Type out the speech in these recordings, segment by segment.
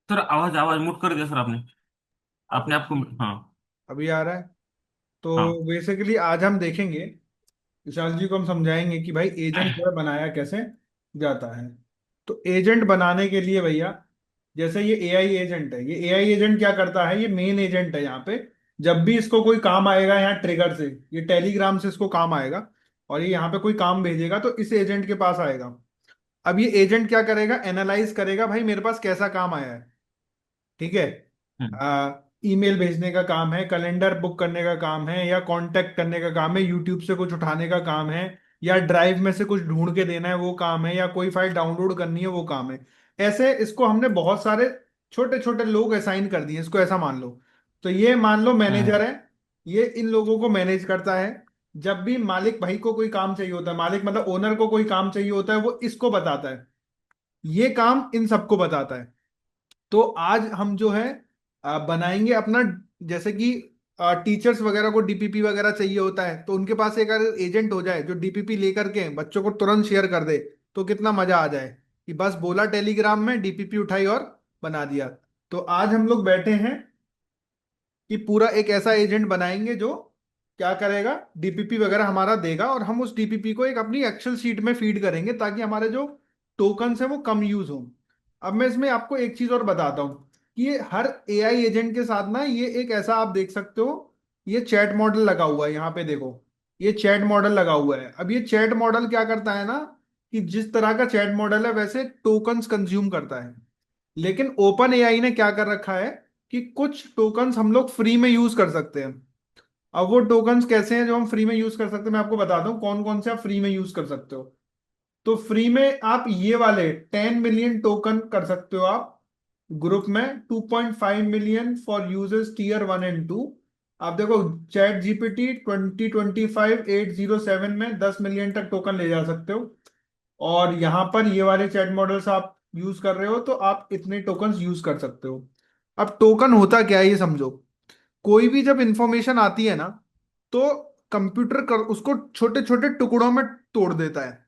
Sir आवाज आवाज mute कर दिया सर आपने। आपने आपको। हाँ। अभी आ रहा है। हाँ। तो बेसिकली आज हम देखेंगे, विशाल जी को हम समझाएंगे कि भाई एजेंट जो है बनाया कैसे जाता है। तो एजेंट बनाने के लिए भैया, जैसे ये एआई एजेंट है, ये एआई एजेंट क्या करता है, ये मेन एजेंट है यहाँ पे। जब भी इसको कोई काम आएगा यहाँ ट्रिगर से, ये टेलीग्राम से इसको काम आएगा और ये यहाँ पे कोई काम भेजेगा तो इस एजेंट के पास आएगा। अब ये एजेंट क्या करेगा, एनालाइज करेगा भाई मेरे पास कैसा काम आया है। ठीक है। हम्म। ईमेल भेजने का काम है, कैलेंडर बुक करने का काम है, या कांटेक्ट करने का काम है, यूट्यूब से कुछ उठाने का काम है, या ड्राइव में से कुछ ढूंढ के देना है वो काम है, या कोई फाइल डाउनलोड करनी है वो काम है। ऐसे इसको हमने बहुत सारे छोटे छोटे लोग असाइन कर दिए, इसको ऐसा मान लो। तो ये मान लो मैनेजर हम्म। है, ये इन लोगों को मैनेज करता है। जब भी मालिक भाई को कोई काम चाहिए होता है, मालिक मतलब ओनर को कोई काम चाहिए होता है, वो इसको बताता है। ये काम इन सबको बताता है। तो आज हम जो है बनाएंगे अपना, जैसे कि टीचर्स वगैरह को डीपीपी वगैरह चाहिए होता है, तो उनके पास एक अगर एजेंट हो जाए जो डीपीपी लेकर के बच्चों को तुरंत शेयर कर दे, तो कितना मजा आ जाए कि बस बोला टेलीग्राम में, डीपीपी उठाई और बना दिया। तो आज हम लोग बैठे हैं कि पूरा एक ऐसा एजेंट बनाएंगे जो क्या करेगा, डीपीपी वगैरह हमारा देगा और हम उस डीपीपी को एक अपनी एक्सेल शीट में फीड करेंगे ताकि हमारे जो टोकन्स हैं वो कम यूज हो। अब मैं इसमें आपको एक चीज और बताता हूँ कि ये हर एआई एजेंट के साथ ना, ये एक ऐसा आप देख सकते हो, ये चैट मॉडल लगा हुआ है यहाँ पे देखो। ये चैट मॉडल लगा हुआ है। अब ये चैट मॉडल क्या करता है ना, कि जिस तरह का चैट मॉडल है वैसे टोकन्स कंज्यूम करता है। लेकिन ओपन एआई ने क्या कर रखा है कि कुछ टोकन्स हम लोग फ्री में यूज कर सकते हैं। अब वो टोकन्स कैसे हैं जो हम फ्री में यूज कर सकते हैं, मैं आपको बताता हूँ कौन कौन से आप फ्री में यूज कर सकते हो। तो फ्री में आप ये वाले 10 मिलियन टोकन कर सकते हो आप ग्रुप में, 2.5 million for users tier 1 and 2। आप देखो, चैट जीपीटी 2025-807 में 10 मिलियन तक टोकन ले जा सकते हो। और यहाँ पर ये वाले चैट मॉडल्स आप यूज कर रहे हो तो आप इतने टोकन्स यूज कर सकते हो। अब टोकन होता क्या है ये समझो। कोई भी जब इंफॉर्मेशन आती है ना, तो कंप्यूटर कर उसको छोटे छोटे टुकड़ों में तोड़ देता है।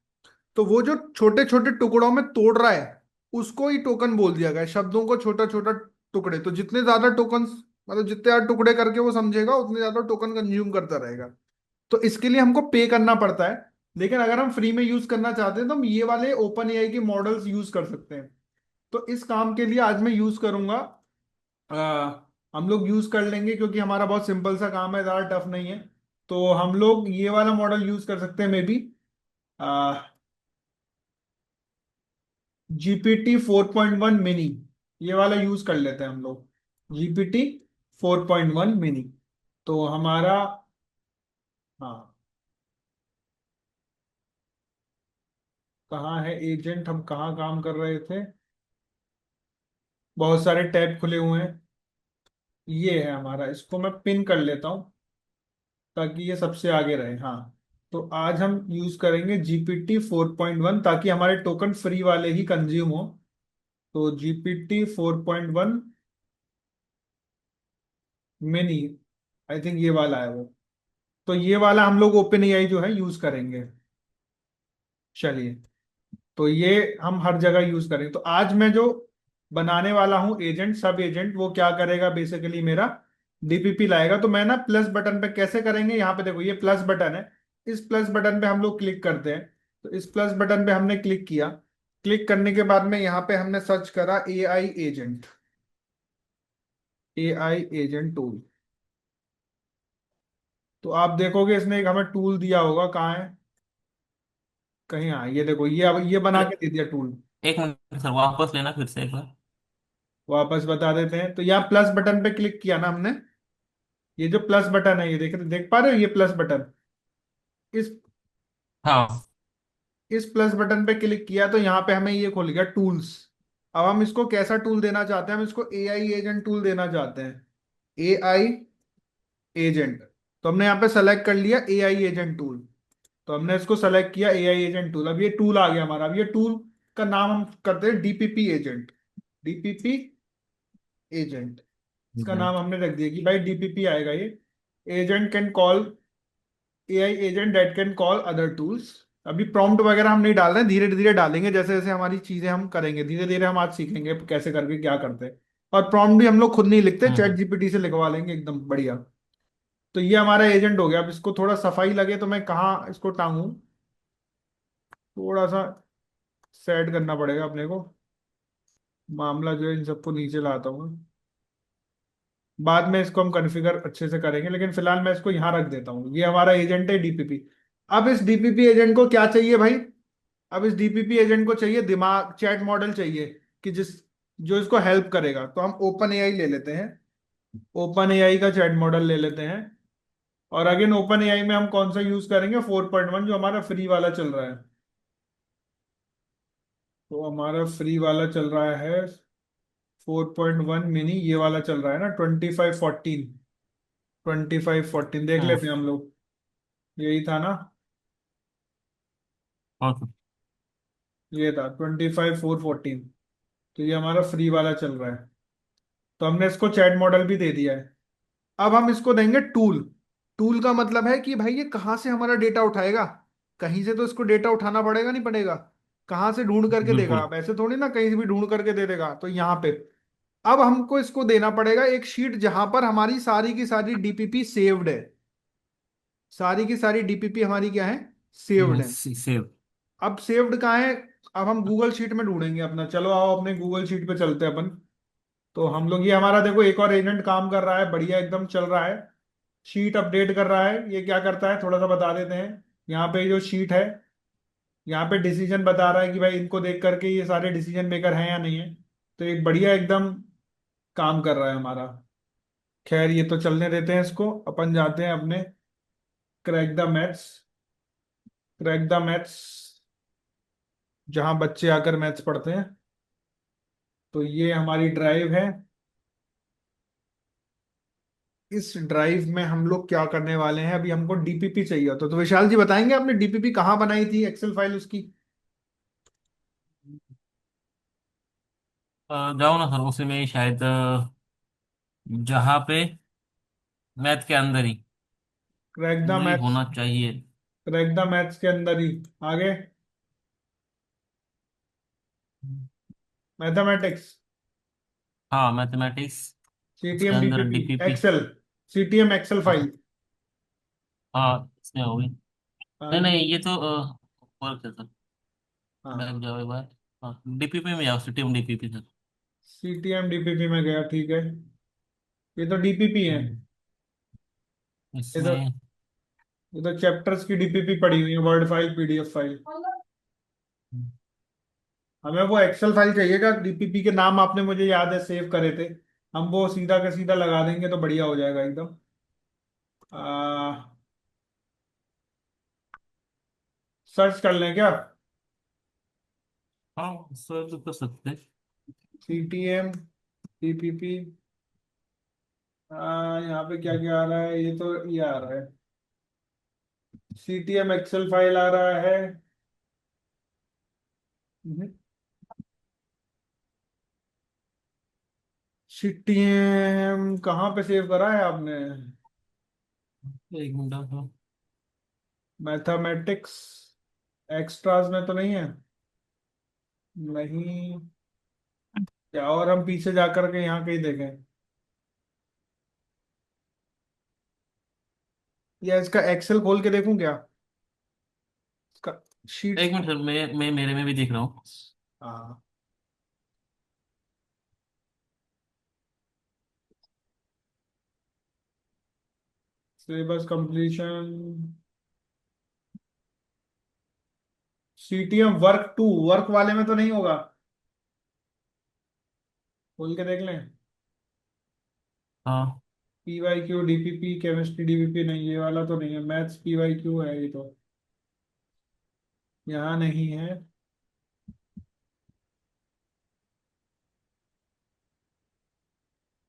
तो वो जो छोटे छोटे टुकड़ों में तोड़ रहा है उसको ही टोकन बोल दिया गया है। शब्दों को छोटा छोटा टुकड़े, तो जितने ज्यादा टोकन, मतलब जितने ज्यादा टुकड़े करके वो समझेगा उतने ज्यादा टोकन कंज्यूम करता रहेगा। तो इसके लिए हमको पे करना पड़ता है। लेकिन अगर हम फ्री में यूज करना चाहते हैं तो हम ये वाले ओपन एआई के मॉडल्स यूज कर सकते हैं। तो इस काम के लिए आज मैं यूज करूंगा, हम लोग यूज कर लेंगे क्योंकि हमारा बहुत सिंपल सा काम है, ज्यादा टफ नहीं है। तो हम लोग ये वाला मॉडल यूज कर सकते हैं मे बी, GPT 4.1 मिनी। ये वाला यूज कर लेते हैं हम लोग, GPT 4.1 मिनी। तो हमारा, हाँ, कहाँ है एजेंट, हम कहाँ काम कर रहे थे, बहुत सारे टैब खुले हुए हैं। ये है हमारा, इसको मैं पिन कर लेता हूँ ताकि ये सबसे आगे रहे। हाँ, तो आज हम यूज करेंगे GPT 4.1 ताकि हमारे टोकन फ्री वाले ही कंज्यूम हो। तो GPT 4.1 मिनी, आई थिंक ये वाला है वो। तो ये वाला हम लोग ओपन एआई जो है यूज करेंगे। चलिए, तो ये हम हर जगह यूज करेंगे। तो आज मैं जो बनाने वाला हूँ एजेंट, सब एजेंट, वो क्या करेगा बेसिकली, मेरा डीपीपी लाएगा। तो मैं ना प्लस बटन पे कैसे करेंगे, यहाँ पे देखो ये प्लस बटन है। इस प्लस बटन पे हम लोग क्लिक करते हैं। तो इस प्लस बटन पे हमने क्लिक किया। क्लिक करने के बाद में यहाँ पे हमने सर्च करा AI agent, AI agent tool. तो आप देखोगे इसने एक हमें टूल दिया होगा, कहाँ है, कहीं, हाँ ये देखो, ये अब ये बना सर के दे दिया टूल। एक मिनट सर, वापस लेना फिर से एक बार। वापस बता देते हैं। तो यहाँ प्लस बटन पे क्लिक किया ना हमने, ये जो प्लस बटन है, ये देख पा रहे हो, ये प्लस बटन, इस हाँ। इस प्लस बटन पे क्लिक किया तो यहाँ पे हमें ये खुल गया टूल्स। अब हम इसको कैसा टूल देना चाहते हैं, हम इसको एआई एजेंट टूल देना चाहते हैं, एआई एजेंट। तो हमने यहाँ पे सेलेक्ट कर लिया एआई एजेंट टूल। तो हमने इसको सेलेक्ट किया एआई एजेंट टूल। अब ये टूल आ गया हमारा। अब ये टूल का नाम हम करते हैं डीपीपी एजेंट, डीपीपी एजेंट। इसका हम्म। नाम हमने रख दिया कि भाई डीपीपी आएगा ये। Agent can call, AI agent that can call other tools. अभी प्रॉम्प्ट वगैरह हम नहीं डाल रहे हैं, धीरे धीरे डालेंगे, जैसे जैसे हमारी चीजें हम करेंगे धीरे धीरे हम आज सीखेंगे कैसे करके क्या करते हैं। और प्रॉम्प्ट भी हम लोग खुद नहीं लिखते, चैट हम्म। जीपीटी से लिखवा लेंगे एकदम बढ़िया। तो ये हमारा एजेंट हो गया। अब इसको थोड़ा सफाई लगे तो मैं कहाँ इसको टांगू, थोड़ा सा सेट करना पड़ेगा अपने को। मामला जो है इन सबको नीचे लाता हूँ। बाद में इसको हम कॉन्फ़िगर अच्छे से करेंगे, लेकिन फिलहाल मैं इसको यहाँ रख देता हूँ। ये हमारा एजेंट है डीपीपी। अब इस डीपीपी एजेंट को क्या चाहिए भाई? अब इस डीपीपी एजेंट को चाहिए दिमाग, चैट मॉडल चाहिए कि जिस जो इसको हेल्प करेगा। तो हम ओपन एआई ले लेते हैं, ओपन एआई का चैट मॉडल ले लेते हैं। और अगेन ओपन एआई में हम कौन सा यूज करेंगे? 4.1 जो हमारा फ्री वाला चल रहा है। तो हमारा फ्री वाला चल रहा है 4.1 मिनी, ये वाला चल रहा है ना 2514। 2514 देख हम्म। लेते हैं हम लोग, यही था ना? ओके। ये था 25,414। तो ये हमारा फ्री वाला चल रहा है। तो हमने इसको चैट मॉडल भी दे दिया है। अब हम इसको देंगे टूल। टूल का मतलब है कि भाई ये कहाँ से हमारा डेटा उठाएगा? कहीं से तो इसको डेटा उठाना पड़ेगा, नहीं पड़ेगा? कहाँ से ढूंढ करके देगा? बिल्कुल। अब ऐसे थोड़ी ना कहीं से भी ढूंढ करके दे देगा। तो यहाँ पे अब हमको इसको देना पड़ेगा एक शीट जहां पर हमारी सारी की सारी डीपीपी सेव्ड है। सारी की सारी डीपीपी हमारी क्या है? सेव्ड है। सेव। अब सेव्ड कहाँ है? अब हम गूगल शीट में ढूंढेंगे अपना। चलो आओ अपने गूगल शीट पे चलते हैं अपन। तो हम लोग, ये हमारा देखो एक और एजेंट काम कर रहा है, बढ़िया एकदम चल रहा है। शीट अपडेट कर रहा है। ये क्या करता है थोड़ा सा बता देते हैं। यहाँ पे जो शीट है, यहाँ पे डिसीजन बता रहा है कि भाई इनको देख करके ये सारे डिसीजन मेकर हैं या नहीं है। तो एक बढ़िया एकदम काम कर रहा है हमारा। खैर ये तो चलने देते हैं इसको, अपन जाते हैं अपने crack the maths. Crack the maths जहाँ बच्चे आकर मैथ्स पढ़ते हैं। तो ये हमारी ड्राइव है। इस ड्राइव में हम लोग क्या करने वाले हैं? अभी हमको डीपीपी चाहिए होता तो विशाल जी बताएंगे आपने डीपीपी कहाँ बनाई थी, एक्सेल फाइल उसकी? जाओ ना सर, उसी में ही शायद, जहाँ पे मैथ के अंदर ही क्रैक द वही मैथ्स। होना चाहिए। क्रैक द मैथ्स के अंदर ही आगे मैथमेटिक्स, हाँ, मैथमेटिक्स। उसके सीटीएम अंदर DPP DPP. Excel, CTM excel हाँ। फाइल। हाँ, इसमें होगी। नहीं आगे नहीं, ये तो वर्क है सर। हाँ, बैक जाओ एक बार। हाँ, डीपीपी में जाओ, सिटी में डीपीपी सर। सीटीएम डीपीपी में गया, ठीक है। ये तो डीपीपी है। ये तो इसमें। ये तो चैप्टर्स की डीपीपी पड़ी हुई है, वर्ड फाइल, पीडीएफ फाइल। हमें वो एक्सेल फाइल चाहिएगा, डीपीपी के नाम आपने मुझे याद है सेव करे थे। हम वो सीधा का सीधा लगा देंगे तो बढ़िया हो जाएगा एकदम। सर्च कर लें क्या? हाँ सर, तो कर सकते हैं। CTM DPP. यहाँ पे क्या क्या आ रहा है? ये तो ये आ रहा है, सीटीएम एक्सेल फाइल आ रहा है। सीटीएम कहाँ पे सेव करा है आपने? एक मिनट हाँ। मैथमेटिक्स एक्स्ट्रास में तो नहीं है? नहीं। क्या और हम पीछे जाकर के यहाँ कहीं देखें, या इसका एक्सेल खोल के देखूं क्या? इसका शीट्स। एक मिनट सर, मैं मेरे में भी देख रहा हूँ। हाँ, syllabus completion, CTM work two, work वाले में तो नहीं होगा? खोल के देख लें। हाँ। P Y Q DPP, chemistry DPP, नहीं ये वाला तो नहीं है। मैथ्स पीवाई क्यू है ये तो, यहाँ नहीं है।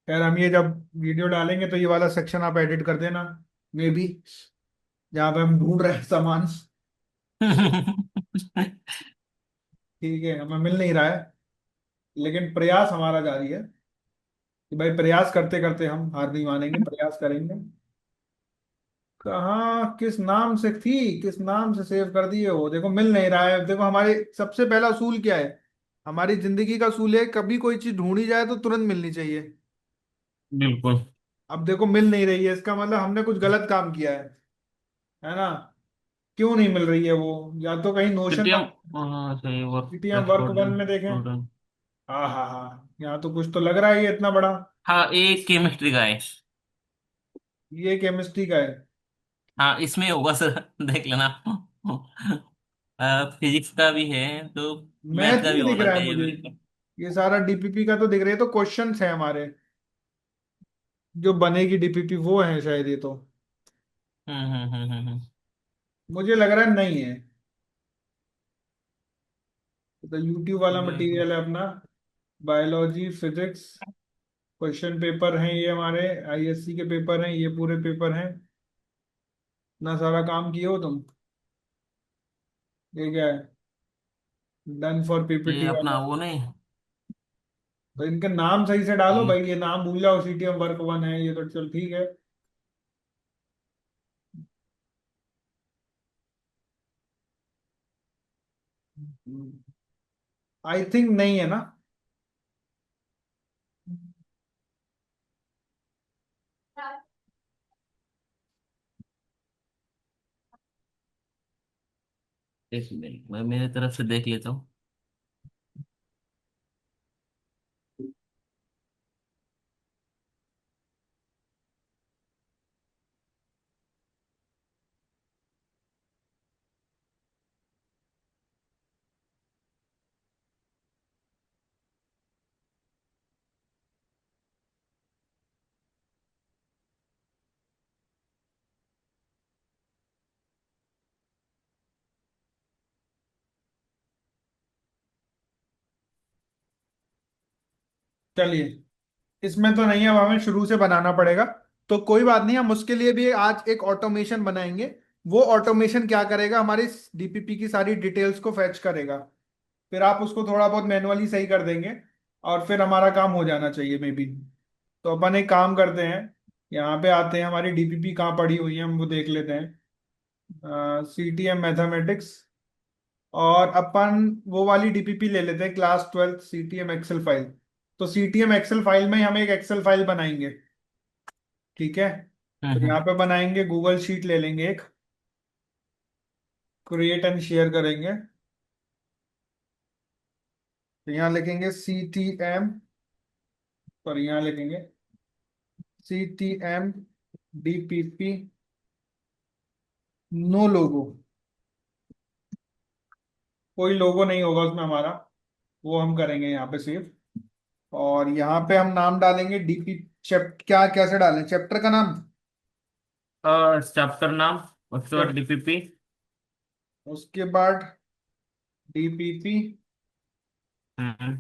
खैर हम ये जब वीडियो डालेंगे तो ये वाला सेक्शन आप एडिट कर देना, मे बी, जहाँ पे हम ढूंढ रहे हैं सामान। ठीक है, हमें मिल नहीं रहा है, लेकिन प्रयास हमारा जारी है कि भाई प्रयास करते करते हम हार नहीं मानेंगे, प्रयास करेंगे। कहाँ किस नाम से थी, किस नाम से सेव कर दिए हो? देखो मिल नहीं रहा है। देखो हमारे सबसे पहला असूल क्या है? हमारी जिंदगी का असूल है, कभी कोई चीज ढूंढी जाए तो तुरंत मिलनी चाहिए। बिल्कुल। अब देखो मिल नहीं रही है, इसका मतलब हमने कुछ गलत काम किया है ना? क्यों नहीं मिल रही है वो? या तो कहीं नोशन पेटीएम। हाँ सही, वर्क पीटीएम वर्क वन में देखें। स्टूडेंट। हाँ हाँ हाँ, यहाँ तो कुछ तो लग रहा है ये इतना बड़ा। हाँ, एक केमिस्ट्री का है। ये केमिस्ट्री का है। हाँ, इसमें होगा सर। देख लेना। फिजिक्स का भी है तो मैथ मैथ का भी नहीं दिख होना रहा है चाहिए मुझे। बिल्कुल। ये सारा डीपीपी का तो दिख रहा है, ये तो क्वेश्चंस है हमारे, जो बनेगी डीपीपी वो है शायद ये तो। हम्म। मुझे लग रहा है नहीं है। तो यूट्यूब वाला बिल्कुल। मटेरियल है अपना, बायोलॉजी फिजिक्स, क्वेश्चन पेपर हैं ये हमारे, आईएससी के पेपर हैं ये, पूरे पेपर हैं। इतना सारा काम किए हो तुम। ये क्या है? डन फॉर ये पीपीटी अपना वाला। वो नहीं। तो इनके नाम सही से डालो ये भाई, ये नाम भूल जाओ, सीटीएम वर्क वन है ये तो चल ठीक है। आई थिंक नहीं है ना? एक मिनट, मैं मेरे तरफ से देख लेता हूँ। चलिए, इसमें तो नहीं है, अब हमें शुरू से बनाना पड़ेगा। तो कोई बात नहीं, हम उसके लिए भी आज एक ऑटोमेशन बनाएंगे। वो ऑटोमेशन क्या करेगा, हमारी डीपीपी की सारी डिटेल्स को फैच करेगा। फिर आप उसको थोड़ा बहुत मैनुअली सही कर देंगे, और फिर हमारा काम हो जाना चाहिए मे बी। तो अपन एक काम करते हैं, यहाँ पे आते हैं, हमारी डीपीपी कहाँ पड़ी हुई है हम वो देख लेते हैं, सीटीएम मैथमेटिक्स। और अपन वो वाली डीपीपी ले लेते हैं, क्लास 12 सीटीएम एक्सेल फाइल। तो सीटीएम एक्सेल फाइल में हम एक एक्सेल फाइल बनाएंगे, ठीक है? तो यहाँ हम्म। पे बनाएंगे, गूगल शीट ले लेंगे एक, क्रिएट एंड शेयर करेंगे। तो यहाँ लिखेंगे सीटीएम, और यहाँ लिखेंगे सीटीएम डीपीपी, नो लोगो, कोई लोगो नहीं होगा उसमें हमारा, वो हम करेंगे यहाँ पे सेव। और यहाँ पे हम नाम डालेंगे डीपी, क्या कैसे डालें चैप्टर का नाम? चैप्टर नाम, उसके बाद चैप डीपीपी। उसके बाद डीपीपी, हम्म।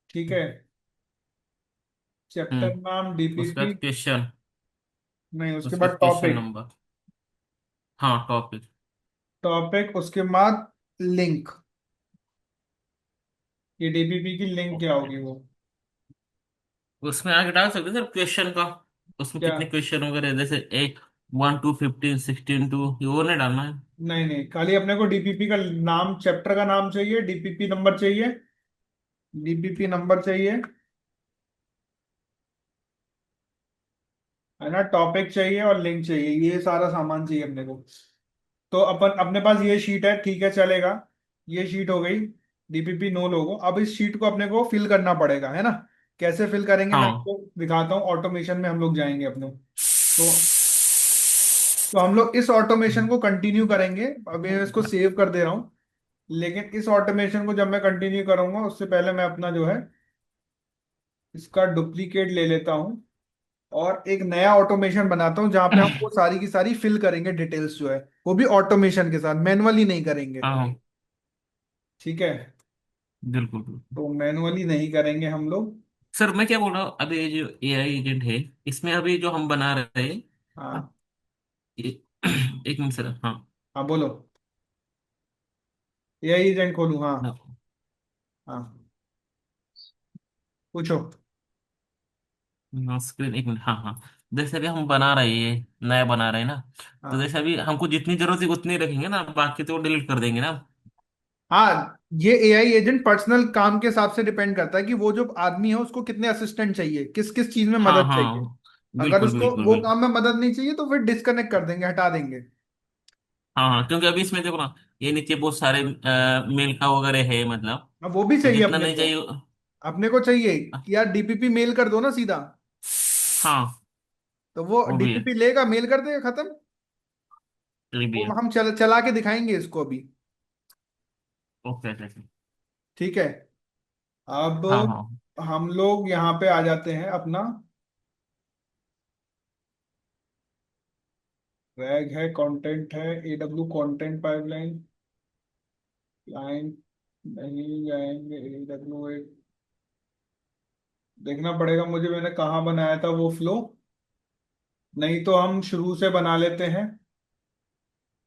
ठीक है। चैप्टर नाम उसके डीपीपी, बाद क्वेश्चन। नहीं उसके उसके बाद बाद क्वेश्चन टॉपिक। नंबर। हाँ, टॉपिक। टॉपिक उसके बाद लिंक, ये डीपीपी की लिंक क्या होगी वो? उसमें आगे डाल सकते हैं सर क्वेश्चन का। उसमें क्या? कितने क्वेश्चन वगैरह जैसे एक, 1 to 15, 16 to, ये वो नहीं डालना है। नहीं नहीं, खाली अपने को डीपीपी का नाम, चैप्टर का नाम चाहिए, डीपीपी नंबर चाहिए, डीपीपी नंबर चाहिए, है ना? टॉपिक चाहिए और लिंक चाहिए, ये सारा सामान चाहिए अपने को। तो अपन, अपने पास ये शीट है, ठीक है चलेगा। ये शीट हो गई, डीपीपी नो लोगो। अब इस शीट को अपने को फिल करना पड़ेगा, है ना? कैसे फिल करेंगे मैं हाँ। आपको दिखाता हूँ, ऑटोमेशन में हम लोग जाएंगे अपने। तो हम लोग इस ऑटोमेशन को कंटिन्यू करेंगे। अभी मैं इसको सेव कर दे रहा हूँ। लेकिन इस ऑटोमेशन को जब मैं कंटिन्यू करूंगा, उससे पहले मैं अपना जो है, इसका डुप्लीकेट ले लेता हूँ, और एक नया ऑटोमेशन बनाता हूँ जहां पे हम वो सारी की सारी फिल करेंगे डिटेल्स जो है, वो भी ऑटोमेशन के साथ, मैनुअली नहीं करेंगे। हाँ, ठीक है? बिल्कुल बिल्कुल। तो मैनुअली नहीं करेंगे हम लोग। सर मैं क्या बोल रहा हूँ, अभी ये जो एआई एजेंट है, इसमें अभी जो हम बना रहे हैं, हाँ ये- एक मिनट सर। हाँ। हाँ बोलो। यही एजेंट खोलूँ? हाँ हाँ, पूछो। स्क्रीन, एक मिनट। हाँ हाँ। जैसे अभी हम बना रहे हैं, नया बना रहे हैं ना, तो हाँ जैसे अभी हमको जितनी जरूरत है उतनी रखेंगे ना, बाकी तो डिलीट कर देंगे ना। हाँ, ये एआई एजेंट पर्सनल काम के हिसाब से डिपेंड करता है कि वो जो आदमी है उसको कितने असिस्टेंट चाहिए, किस किस चीज में हाँ मदद चाहिए। हाँ, अगर बिल्कुल उसको बिल्कुल वो बिल्कुल। काम में मदद नहीं चाहिए तो फिर डिस्कनेक्ट कर देंगे, हटा देंगे। हाँ हाँ, क्योंकि अभी इसमें देखो ना, ये नीचे बहुत सारे मेल का वगैरह है मतलब। अब वो भी तो चाहिए जितना अपने नहीं को। चाहिए। अपने को चाहिए कि यार डीपीपी मेल कर दो ना सीधा। हाँ, तो वो वो भी है। डीपीपी लेगा, मेल कर देगा, खत्म। ये भी वो है। हम चला के दिखाएंगे इसको अभी। Okay okay okay. ठीक है। अब हाँ हाँ। हम लोग यहाँ पे आ जाते हैं अपना। रैग है, कंटेंट है, एडब्ल्यू कंटेंट पाइपलाइन, क्लाइंट नहीं जाएंगे, एडब्ल्यू एक देखना पड़ेगा मुझे, मैंने कहाँ बनाया था वो फ्लो। नहीं तो हम शुरू से बना लेते हैं,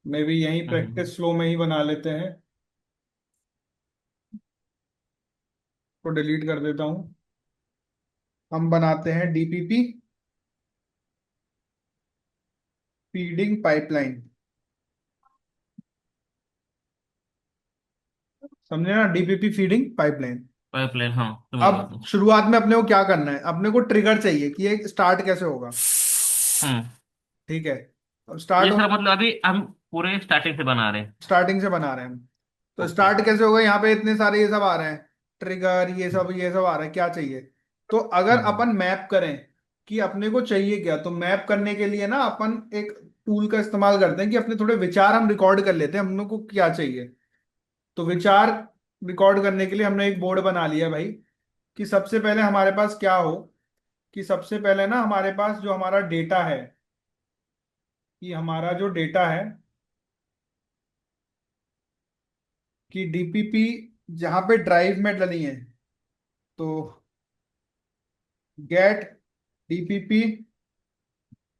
मे भी यहीं हम्म, प्रैक्टिस फ्लो में ही बना लेते हैं। तो डिलीट कर देता हूँ। हम बनाते हैं डीपीपी फीडिंग पाइपलाइन। समझे ना, डीपीपी फीडिंग पाइपलाइन। पाइपलाइन, हाँ समझ अब गया तो। शुरुआत में अपने को क्या करना है, अपने को ट्रिगर चाहिए कि ये स्टार्ट कैसे होगा। हम्म। ठीक है। अब स्टार्ट ये होने, सर मतलब अभी हम पूरे स्टार्टिंग से बना रहे हैं। स्टार्टिंग से बना रहे हैं हम। तो ओके। स्टार्ट कैसे होगा, यहाँ पे इतने सारे ये सब आ रहे हैं, ट्रिगर ये सब आ रहा है, क्या चाहिए। तो अगर हम्म अपन मैप करें कि अपने को चाहिए क्या, तो मैप करने के लिए ना अपन एक टूल का इस्तेमाल करते हैं कि अपने थोड़े विचार हम रिकॉर्ड कर लेते हैं, हम लोग को क्या चाहिए। तो विचार रिकॉर्ड करने के लिए हमने एक बोर्ड बना लिया भाई, कि सबसे पहले हमारे पास क्या हो, कि सबसे पहले ना हमारे पास जो हमारा डेटा है, कि हमारा जो डेटा है, कि डीपीपी जहां पे ड्राइव में डली है, तो get DPP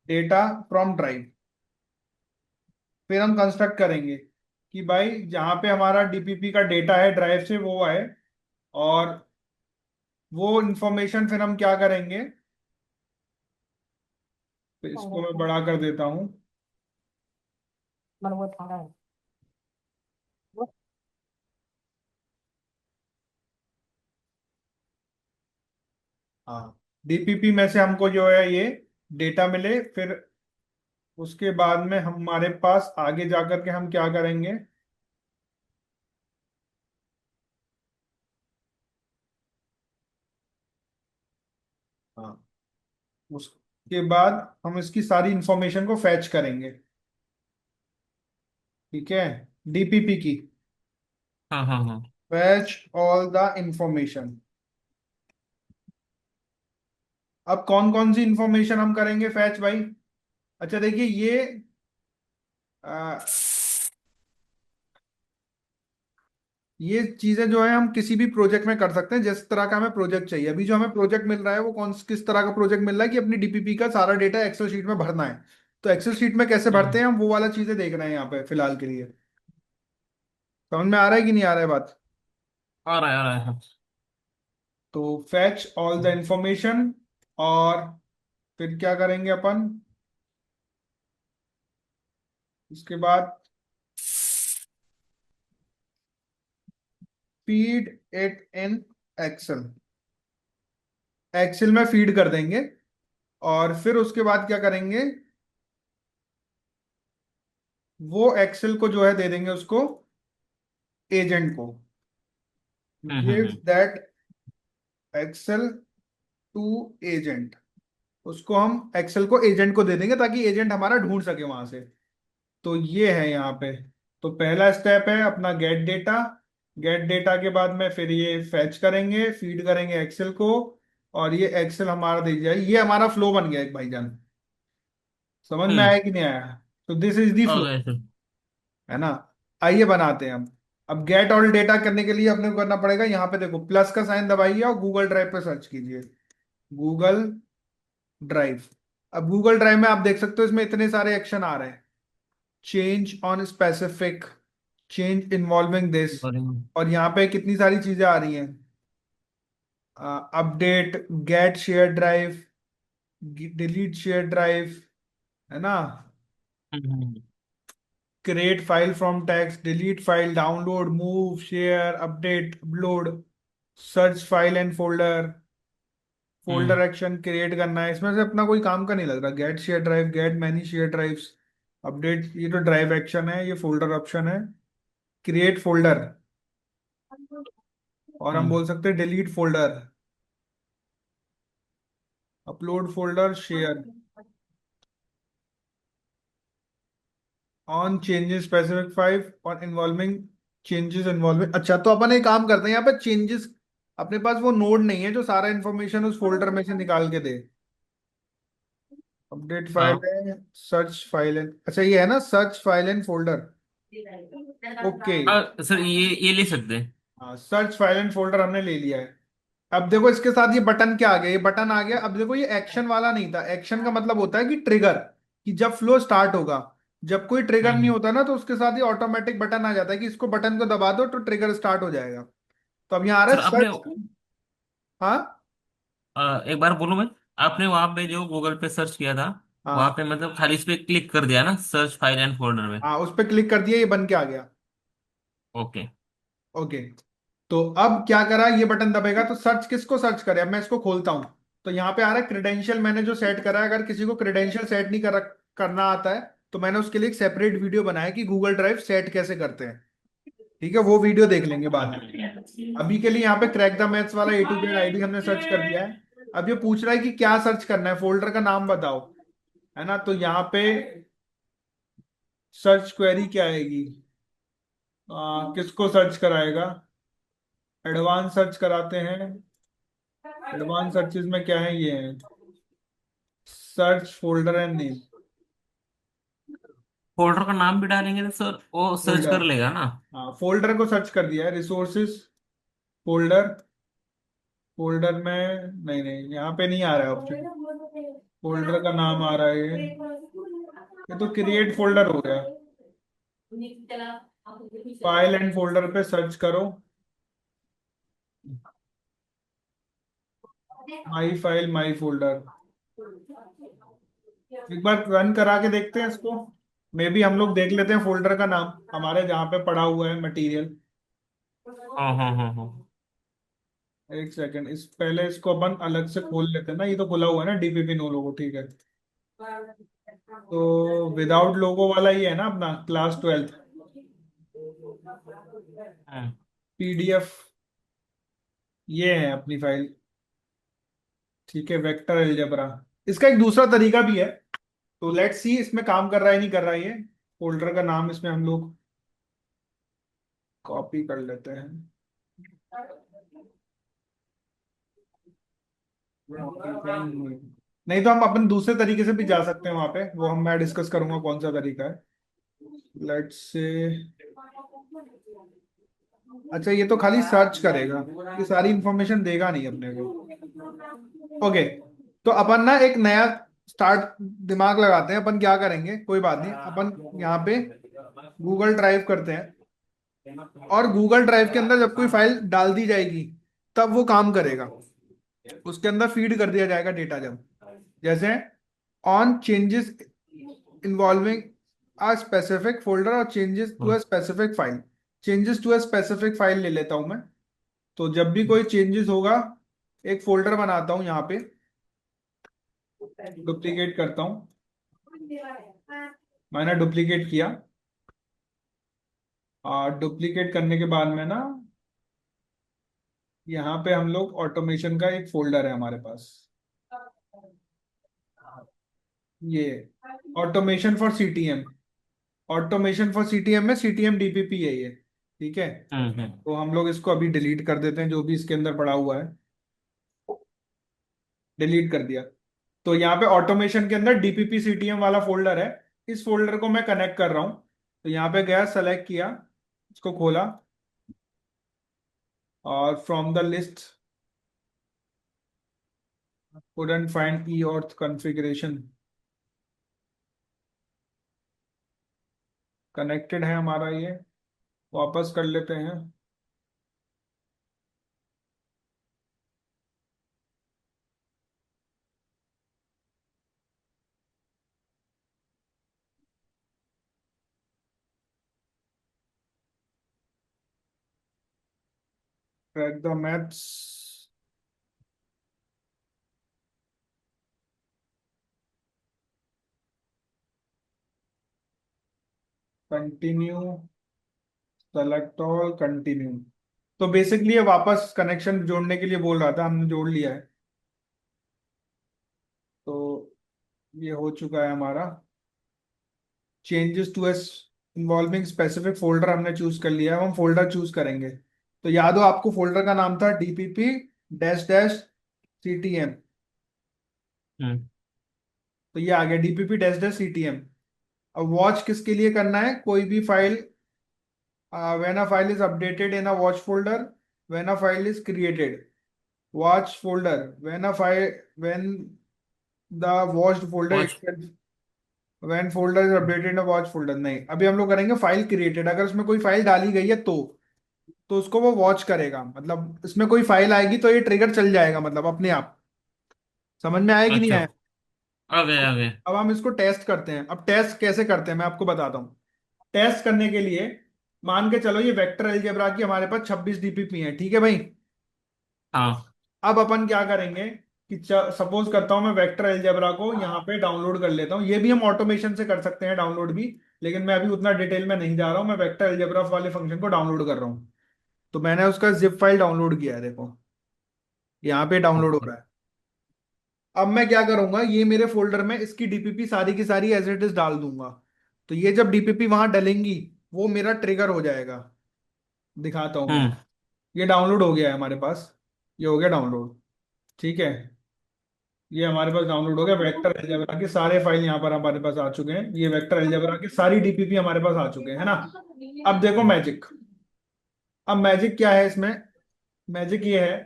data from drive. फिर हम कंस्ट्रक्ट करेंगे कि भाई जहां पे हमारा डीपीपी का डेटा है ड्राइव से वो आए, और वो इंफॉर्मेशन फिर हम क्या करेंगे, तो इसको मैं बड़ा कर देता हूँ। हाँ, डीपीपी में से हमको जो है ये डेटा मिले, फिर उसके बाद में हमारे पास आगे जाकर के हम क्या करेंगे। हाँ, उसके बाद हम इसकी सारी इंफॉर्मेशन को फैच करेंगे। ठीक है, डीपीपी की हाँ हाँ हाँ। Fetch all the information. अब कौन कौन सी इंफॉर्मेशन हम करेंगे फैच भाई। अच्छा देखिए, आ, ये चीजें जो है हम किसी भी प्रोजेक्ट में कर सकते हैं, जिस तरह का हमें प्रोजेक्ट चाहिए। अभी जो हमें प्रोजेक्ट मिल रहा है वो कौन किस तरह का प्रोजेक्ट मिल रहा है, कि अपनी डीपीपी का सारा डेटा एक्सेल शीट में भरना है। तो एक्सेल शीट में कैसे भरते हम्म, हैं हम, वो वाला चीजें देख रहे हैं यहाँ पे फिलहाल के लिए। समझ में आ रहा है कि नहीं आ रहा है बात। आ रहा है। तो फैच ऑल द इंफॉर्मेशन, और फिर क्या करेंगे अपन, उसके बाद feed it in excel. Excel में फीड कर देंगे, और फिर उसके बाद क्या करेंगे, वो एक्सेल को जो है दे देंगे उसको, एजेंट को। Give hmm. That excel to agent. उसको हम एक्सेल को एजेंट को दे देंगे ताकि एजेंट हमारा ढूंढ सके वहां से। तो ये है यहाँ पे। तो पहला स्टेप है अपना गेट डेटा। गेट डेटा के बाद में फिर ये फैच करेंगे, फीड करेंगे एक्सेल को, और ये एक्सेल हमारा दे जाए। ये हमारा फ्लो बन गया एक भाईजान। समझ में हम्म। आया कि नहीं आया। तो this is the ah flow, गए सर। है ना। आइए बनाते हैं हम। अब गेट ऑल डेटा करने के लिए अपने को करना पड़ेगा, यहाँ पे देखो प्लस का साइन दबाइए और गूगल ड्राइव पे सर्च कीजिए, गूगल ड्राइव। अब गूगल ड्राइव में आप देख सकते हो इसमें इतने सारे एक्शन आ रहे हैं। Change on specific, change involving this, और यहाँ पे कितनी सारी चीजें आ रही हैं। Update, get share drive, delete share drive, है ना। Hmm. Create file from text, delete file, download, move, share, update, upload, search file and folder, folder hmm. Action create करना है। इसमें से अपना कोई काम का नहीं लग रहा। Get share drive, get many share drives, update, ये तो ड्राइव एक्शन है, ये फोल्डर ऑप्शन है, क्रिएट फोल्डर, और हम हम्म। बोल सकते हैं delete folder, upload folder, share, on changes specific five और इन्वॉल्विंग चेंजेस इन्वॉल्विंग। अच्छा, तो अपन एक काम करते हैं, यहाँ पे चेंजेस, अपने पास वो नोड नहीं है जो सारा इंफॉर्मेशन उस फोल्डर में से निकाल के दे। अपडेट फाइल हाँ है, सर्च फाइल है, अच्छा ये है ना, search file and folder. Okay. हाँ सर, ये ले सकते हैं। हाँ, सर्च फाइल एंड फोल्डर हमने ले लिया है। अब देखो इसके साथ ये बटन क्या आ गया, ये बटन आ गया। अब देखो ये एक्शन वाला नहीं था, एक्शन का मतलब होता है कि ट्रिगर, कि जब फ्लो स्टार्ट होगा। जब कोई ट्रिगर नहीं हम्म। होता ना, तो उसके साथ ये ऑटोमेटिक बटन आ जाता है कि इसको बटन को दबा दो तो ट्रिगर स्टार्ट हो जाएगा। तो अब यहाँ आ रहा सर है आपने सर्च। हाँ। एक बार बोलूं मैं, आपने वहां पे जो गूगल पे सर्च किया था, वहां हाँ। पे मतलब खाली इस पे क्लिक कर दिया ना, सर्च फाइल एंड फोल्डर में? हाँ, उस पर क्लिक कर दिया, ये बन के आ गया। ओके। ओके। तो अब क्या करा, ये बटन दबेगा तो सर्च किसको सर्च करे। अब मैं इसको खोलता हूं, तो यहाँ पे आ रहा है क्रेडेंशियल मैंने जो सेट करा है। अगर किसी को क्रेडेंशियल सेट नहीं करना आता है, तो मैंने उसके लिए एक सेपरेट वीडियो बनाया कि गूगल ड्राइव सेट कैसे करते हैं। ठीक है, वो वीडियो देख लेंगे बाद में। अभी के लिए यहाँ पे क्रैक द मैथ्स वाला A to Z आईडी हमने सर्च कर दिया है। अब ये पूछ रहा है कि क्या सर्च करना है, फोल्डर का नाम बताओ, है ना। तो यहाँ पे सर्च क्वेरी क्या आएगी, किसको सर्च कराएगा, एडवांस सर्च कराते हैं। एडवांस सर्चेज में क्या है, ये है search folder and name. Folder का नाम भी डालेंगे तो सर वो सर्च फोल्डर, कर लेगा ना? हाँ फोल्डर को सर्च कर दिया है, रिसोर्सेज फोल्डर। फोल्डर में नहीं नहीं, यहाँ पे नहीं आ रहा है ऑप्शन, फोल्डर का नाम आ रहा है ये तो क्रिएट फोल्डर हो गया। फाइल एंड फोल्डर पे सर्च करो, माई फाइल माई फोल्डर। एक बार रन करा के देखते हैं इसको, मे भी हम लोग देख लेते हैं फोल्डर का नाम हमारे जहाँ पे पड़ा हुआ है मटेरियल। हाँ हाँ हाँ हाँ। एक सेकंड, इस पहले इसको अपन अलग से खोल लेते हैं ना, ये तो खुला हुआ है ना, DPP नो लोगो, ठीक है। तो विदाउट लोगो वाला ही है ना अपना क्लास 12, हम्म। PDF, ये है अपनी फाइल। ठीक है, वेक्टर अलजेब्रा। इसका एक दूसरा तरीका भी है, तो लेट्स सी इसमें काम कर रहा है नहीं कर रहा है ये। फोल्डर का नाम इसमें हम लोग कॉपी कर लेते हैं। नहीं तो हम अपन दूसरे तरीके से भी जा सकते हैं वहां पे, वो हम मैं डिस्कस करूंगा कौन सा तरीका है। लेट्स से, अच्छा ये तो खाली सर्च करेगा, ये सारी इंफॉर्मेशन देगा नहीं अपने को। ओके। तो अपन ना एक नया स्टार्ट, दिमाग लगाते हैं। अपन क्या करेंगे, कोई बात नहीं, अपन यहाँ पे गूगल ड्राइव करते हैं, और गूगल ड्राइव के अंदर जब कोई फाइल डाल दी जाएगी, तब वो काम करेगा। उसके अंदर फीड कर दिया जाएगा डेटा, जब जैसे on changes involving a specific folder और changes to a specific file. Changes to a specific file ले लेता हूं मैं। तो जब भी कोई चेंजेस होगा, एक फोल्डर बनाता हूं यहाँ पे, डुप्लीकेट करता हूं। मैंने डुप्लीकेट किया, और डुप्लीकेट करने के बाद में ना, यहाँ पे हम लोग ऑटोमेशन का एक फोल्डर है हमारे पास, ये automation for CTM। Automation for CTM में CTM DPP है ये। ठीक है, हम्म। तो हम लोग इसको अभी डिलीट कर देते हैं, जो भी इसके अंदर पड़ा हुआ है डिलीट कर दिया। तो यहाँ पे ऑटोमेशन के अंदर DPP CTM वाला फोल्डर है, इस फोल्डर को मैं कनेक्ट कर रहा हूँ। तो यहाँ पे गया, सेलेक्ट किया, इसको खोला, और from the list couldn't find eauth configuration। Connected है हमारा ये, वापस कर लेते हैं। Crack the maths, continue, select all, continue. तो बेसिकली ये वापस कनेक्शन जोड़ने के लिए बोल रहा था, हमने जोड़ लिया है। तो ये हो चुका है हमारा। Changes to S involving specific folder हमने चूज कर लिया है, हम फोल्डर चूज करेंगे। तो याद हो आपको फोल्डर का नाम था डीपीपी डैश डैश सीटीएम। हम्म। तो ये आ गया डीपीपी डैश डैश सीटीएम। अब वॉच किसके लिए करना है, कोई भी file, when a file is updated in a watch folder, when a file is created watch folder, when a file, when the watched folder watch. Itself, when folder is updated in a watch folder नहीं, अभी हम लोग करेंगे file created. अगर उसमें कोई file डाली गई है तो उसको वो वॉच करेगा, मतलब इसमें कोई फाइल आएगी तो ये ट्रिगर चल जाएगा, मतलब अपने आप। समझ में आया कि नहीं अच्छा, आया? आ गए आ गए। अब हम इसको टेस्ट करते हैं। अब टेस्ट कैसे करते हैं मैं आपको बताता हूँ। टेस्ट करने के लिए मान के चलो ये वेक्टर अलजेब्रा की हमारे पास 26 डीपीपी है, ठीक है भाई। हाँ। अब अपन क्या करेंगे कि सपोज करता हूं मैं वेक्टर अलजेब्रा को यहाँ पे डाउनलोड कर लेता हूँ। ये भी हम ऑटोमेशन से कर सकते हैं डाउनलोड भी, लेकिन मैं अभी उतना डिटेल में नहीं जा रहा हूँ। मैं वेक्टर अलजेब्रा वाले फंक्शन को डाउनलोड कर रहा हूँ। तो मैंने उसका जिप फाइल डाउनलोड किया है, देखो यहाँ पे डाउनलोड हो ओके। रहा है। अब मैं क्या करूंगा, ये मेरे फोल्डर में इसकी डीपीपी सारी की सारी एज इट इज डाल दूंगा। तो ये जब डीपीपी वहां डलेंगी वो मेरा ट्रिगर हो जाएगा। दिखाता हूँ मैं। हम्म। ये डाउनलोड हो गया है हमारे पास, ये हो गया डाउनलोड, ठीक है। ये हमारे पास डाउनलोड हो गया वेक्टर अलजेब्रा के सारे फाइल, यहाँ पर हमारे पास आ चुके हैं। ये वेक्टर अलजेब्रा के सारी डीपीपी हमारे पास आ चुके हैं, है ना। अब देखो मैजिक। अब मैजिक क्या है इसमें, मैजिक ये है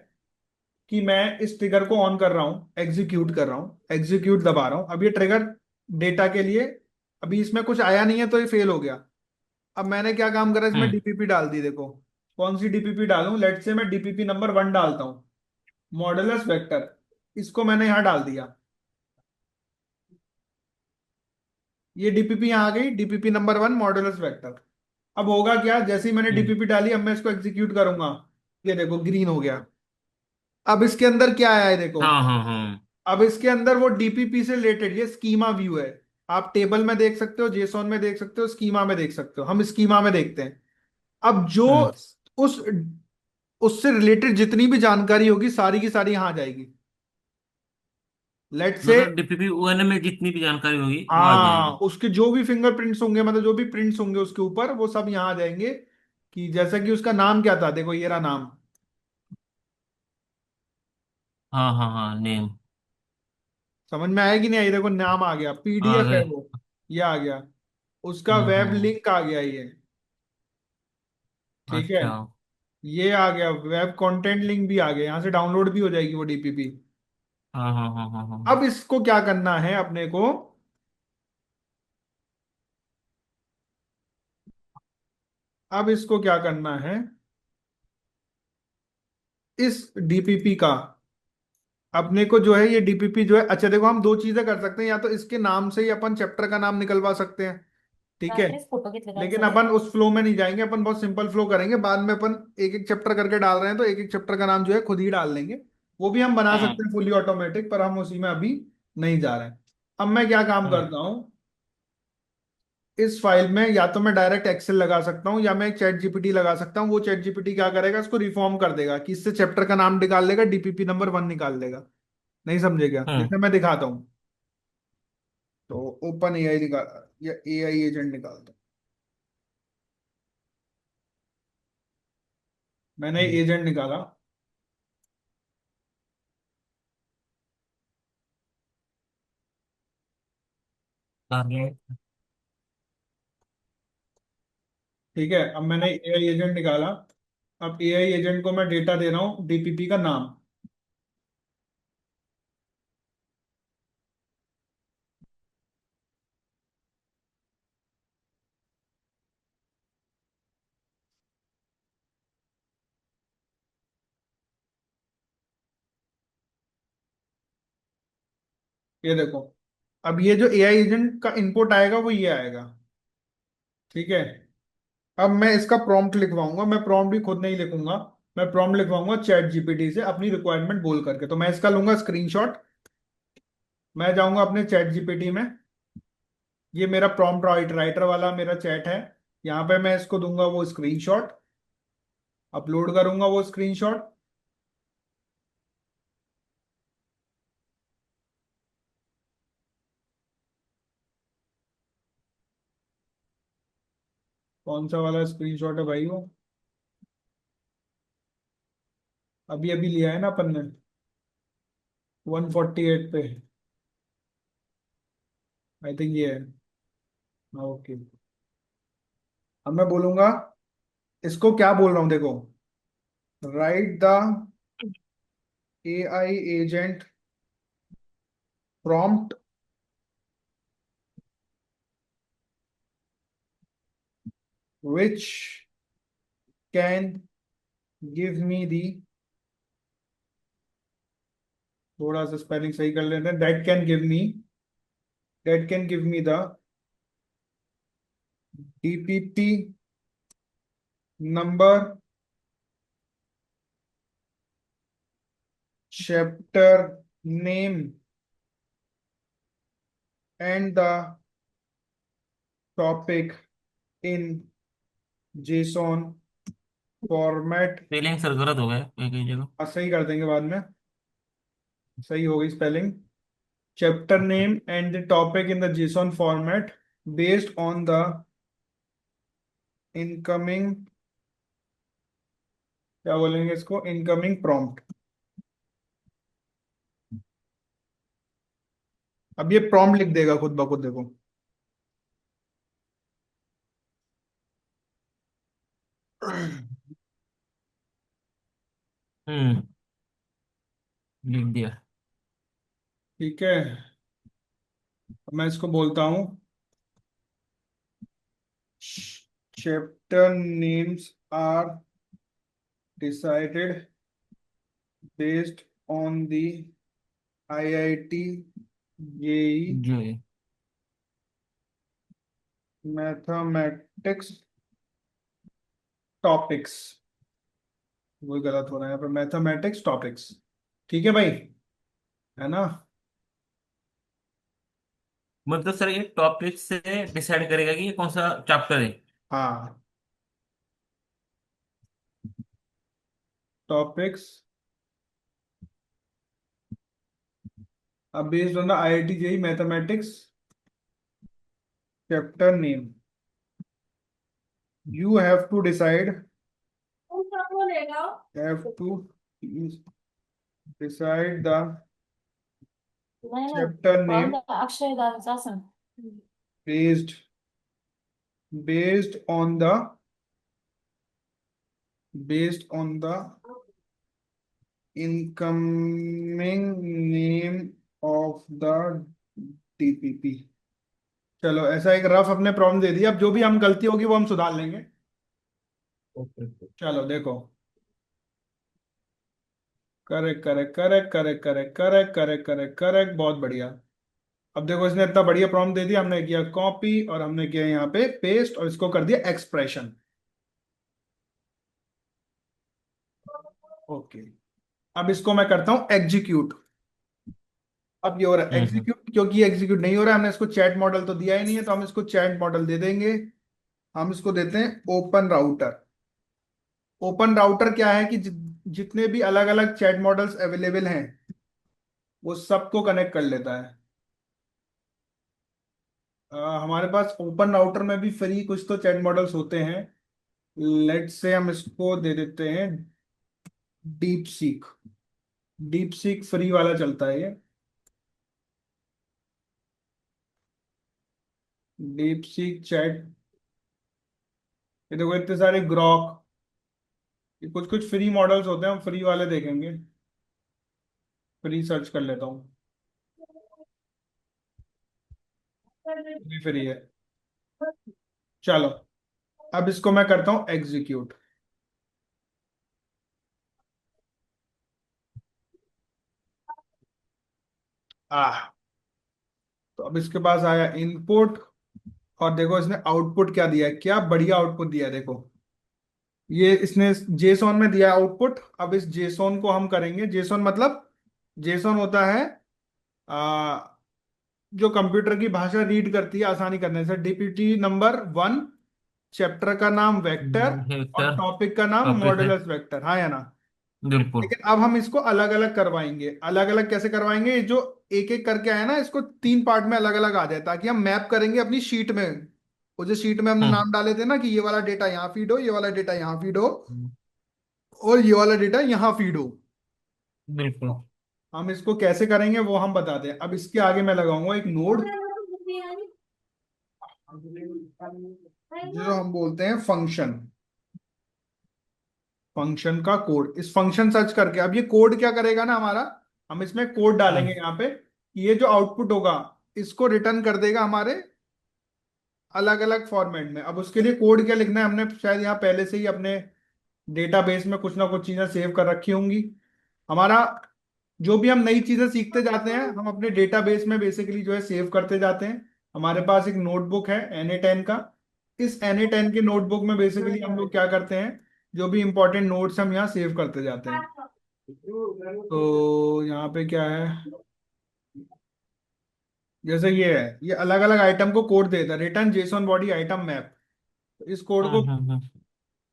कि मैं इस ट्रिगर को ऑन कर रहा हूँ, एग्जीक्यूट कर रहा हूँ, एग्जीक्यूट दबा रहा हूँ। अब ये ट्रिगर डेटा के लिए, अभी इसमें कुछ आया नहीं है तो ये फेल हो गया। अब मैंने क्या काम करा, इसमें हम्म। डीपीपी डाल दी। देखो कौन सी डीपीपी डालूं, लेट से मैं डीपीपी नंबर 1 डालता हूँ, मॉडुलस वेक्टर। इसको मैंने यहाँ डाल दिया। ये डीपीपी यहाँ आ गई, डीपीपी नंबर 1 मॉडुलस वेक्टर। अब होगा क्या, जैसे ही मैंने हम्म। डीपीपी डाली, अब मैं इसको एग्जीक्यूट करूंगा। ये देखो ग्रीन हो गया। अब इसके अंदर क्या आया है देखो। हाँ हाँ हाँ। अब इसके अंदर वो डीपीपी से रिलेटेड ये स्कीमा व्यू है। आप टेबल में देख सकते हो, जेसॉन में देख सकते हो, स्कीमा में देख सकते हो। हम स्कीमा में देखते हैं। अब जो हम्म। उस उससे रिलेटेड जितनी भी जानकारी होगी सारी की सारी यहां आ जाएगी। लेट से, मतलब डीपीपी वन में जितनी भी जानकारी होगी वो आ हाँ जाएगी। उसके जो भी फिंगरप्रिंट्स होंगे, मतलब जो भी प्रिंट्स होंगे उसके ऊपर, वो सब यहाँ आ जाएंगे। कि जैसा कि उसका नाम क्या था, देखो ये रहा नाम। हाँ हाँ हाँ, नेम। समझ में आया कि नहीं आई? देखो नाम आ गया, आ पीडीएफ है गए। वो, ये आ गया। उसका वेब हम्म। लिंक आ गया ये, ठीक है। अच्छा। ये आ गया वेब कंटेंट लिंक भी आ गया, यहाँ से डाउनलोड भी हो जाएगी वो डीपीपी। हाँ हाँ हाँ हाँ हाँ अब हाँ। इसको क्या करना है अपने को, अब इसको क्या करना है, इस डीपीपी का अपने को जो है, ये डीपीपी जो है, अच्छा देखो हम दो चीजें कर सकते हैं। या तो इसके नाम से ही अपन चैप्टर का नाम निकलवा सकते हैं, ठीक है। रात्रीच फोटो घेतले लेकिन त्यांच्यासोबत. अपन उस फ्लो में नहीं जाएंगे, अपन बहुत सिंपल फ्लो करेंगे। बाद में अपन एक एक चैप्टर करके डाल रहे हैं तो एक एक चैप्टर का नाम जो है खुद ही डाल लेंगे। वो भी हम बना सकते हाँ। हैं फुली ऑटोमेटिक, पर हम उसी में अभी नहीं जा रहे हैं। अब मैं क्या काम हाँ करता हूँ, इस फाइल में या तो मैं डायरेक्ट एक्सेल लगा सकता हूँ या मैं एक चैट जीपीटी लगा सकता हूँ। वो चैट जीपीटी क्या करेगा, इसको रिफॉर्म कर देगा कि इससे चैप्टर का नाम निकाल लेगा, डीपीपी नंबर 1 निकाल देगा। नहीं समझे क्या? हाँ जैसे मैं दिखाता हूँ। तो ओपन एआई निकाल, या एआई एजेंट निकालता हूँ। मैंने एजेंट निकाला, हाँ। ठीक है। अब मैंने एआई एजेंट निकाला। अब एआई एजेंट को मैं डेटा दे रहा हूँ, डीपीपी का नाम। ये देखो, अब ये जो एआई एजेंट का इनपुट आएगा वो ये आएगा, ठीक है। अब मैं इसका प्रॉम्प्ट लिखवाऊंगा, मैं प्रॉम्प्ट भी खुद नहीं लिखूंगा। मैं प्रॉम्प्ट लिखवाऊंगा चैट जीपीटी से अपनी रिक्वायरमेंट बोल करके। तो मैं इसका लूंगा स्क्रीनशॉट। मैं जाऊंगा अपने चैट जीपीटी में। ये मेरा प्रॉम्प्ट राइटर वाला मेरा चैट है। यहाँ पे मैं इसको दूंगा वो स्क्रीनशॉट, अपलोड करूंगा वो स्क्रीनशॉट। कौन सा वाला स्क्रीनशॉट है भाई वो? अभी अभी लिया है ना अपन ने, 148 पे। आई थिंक ये है। ओके। अब मैं बोलूंगा, इसको क्या बोल रहा हूँ देखो, write the AI agent prompt which can give me the, थोड़ा सा स्पेलिंग सही कर लेते हैं, that can give me the DPP number, chapter name and the topic in JSON format. Spelling sir गलत हो गया कई कई जगह। सही कर देंगे बाद में, सही हो गई spelling. Chapter name and the topic in the JSON format based on the incoming, क्या बोलेंगे इसको, इनकमिंग प्रॉम्प्ट। अब ये प्रॉम्प्ट लिख देगा खुद ब खुद, देखो। हम्म। लिख दिया। ठीक है। अब मैं इसको बोलता हूँ, chapter names are decided based on the IIT JEE जो है। Mathematics topics. वही गलत हो रहा है यहाँ पे, मैथमेटिक्स टॉपिक्स। ठीक है भाई, है ना? मतलब सर ये टॉपिक से डिसाइड करेगा कि ये कौन सा चैप्टर है। हाँ, टॉपिक्स। अब based on the IIT JEE mathematics chapter name, you have to decide, have to decide the नाही नाही चैप्टर पाहून नेम द्या अक्षय दादाचं असं based on the incoming name of the T. चलो, ऐसा एक रफ अपने प्रॉब्लम दे दिया। अब जो भी हम गलती होगी वो हम सुधार लेंगे। ओके। चलो देखो, correct correct correct correct correct correct correct correct correct, बहुत बढ़िया। अब देखो, इसने इतना बढ़िया प्रॉम्प्ट दे दिया, हमने किया कॉपी और हमने किया यहाँ पे पेस्ट और इसको कर दिया एक्सप्रेशन। ओके। अब इसको मैं करता हूँ एग्जीक्यूट। अब ये हो रहा है हम्म। एग्जीक्यूट, क्योंकि एग्जीक्यूट नहीं हो रहा है, हमने इसको चैट मॉडल तो दिया ही नहीं है, तो हम इसको चैट मॉडल दे देंगे। हम इसको देते हैं ओपन राउटर। ओपन राउटर क्या है कि जितने भी अलग अलग चैट मॉडल्स अवेलेबल हैं वो सबको कनेक्ट कर लेता है। हमारे पास ओपन राउटर में भी फ्री कुछ तो चैट मॉडल्स होते हैं। लेट से हम इसको दे देते हैं deep seek. Deep seek free वाला चलता है ये। डीप सीक चैट, ये देखो इतने सारे ग्रॉक, ये कुछ कुछ फ्री मॉडल्स होते हैं, हम फ्री वाले देखेंगे। फ्री सर्च कर लेता हूँ, फ्री फ्री है। चलो, अब इसको मैं करता हूँ एग्जीक्यूट। आ तो अब इसके पास आया इनपुट, और देखो इसने आउटपुट क्या दिया है, क्या बढ़िया आउटपुट दिया है देखो। ये इसने जेसॉन में दिया आउटपुट। अब इस जेसॉन को हम करेंगे, जेसॉन मतलब, जेसॉन होता है जो कंप्यूटर की भाषा रीड करती है आसानी करने से। डीपीटी नंबर 1, चैप्टर का नाम वेक्टर, और वेक्टर। टॉपिक का नाम टॉपिक है। मॉडुलस वेक्टर, हाँ या ना। बिल्कुल। लेकिन अब हम इसको अलग अलग करवाएंगे। अलग अलग कैसे करवाएंगे? ये जो एक एक करके आया ना, इसको 3 पार्ट में अलग अलग आ जाए, ताकि हम मैप करेंगे अपनी शीट में। वो जो शीट में हमने हम्म। नाम डाले थे ना, कि ये वाला डेटा यहाँ फीड हो, ये वाला डेटा यहाँ फीड हो, और ये वाला डेटा यहाँ फीड हो। बिल्कुल। हम इसको कैसे करेंगे वो हम बताते हैं। अब इसके आगे मैं लगाऊंगा एक नोड, जो हम बोलते हैं फंक्शन। फंक्शन का कोड, इस फंक्शन सर्च करके, अब ये कोड क्या करेगा ना हमारा, हम इसमें कोड डालेंगे हम्म। यहाँ पे, कि ये जो आउटपुट होगा इसको रिटर्न कर देगा हमारे अलग अलग फॉर्मेट में। अब उसके लिए कोड क्या लिखना है, हमने शायद यहाँ पहले से ही अपने डेटाबेस में कुछ ना कुछ चीजें सेव कर रखी होंगी। हमारा जो भी हम नई चीजें सीखते जाते हैं, हम अपने डेटाबेस में बेसिकली जो है सेव करते जाते हैं। हमारे पास एक नोटबुक है NA10 का। इस NA10 के नोटबुक में बेसिकली हम लोग क्या करते हैं, जो भी इंपॉर्टेंट नोट्स हम यहाँ सेव करते जाते हैं। तो यहाँ पे क्या है, जैसे ये है, ये अलग अलग आइटम को कोड देता है, return JSON body item map. तो इस कोड को हम्म।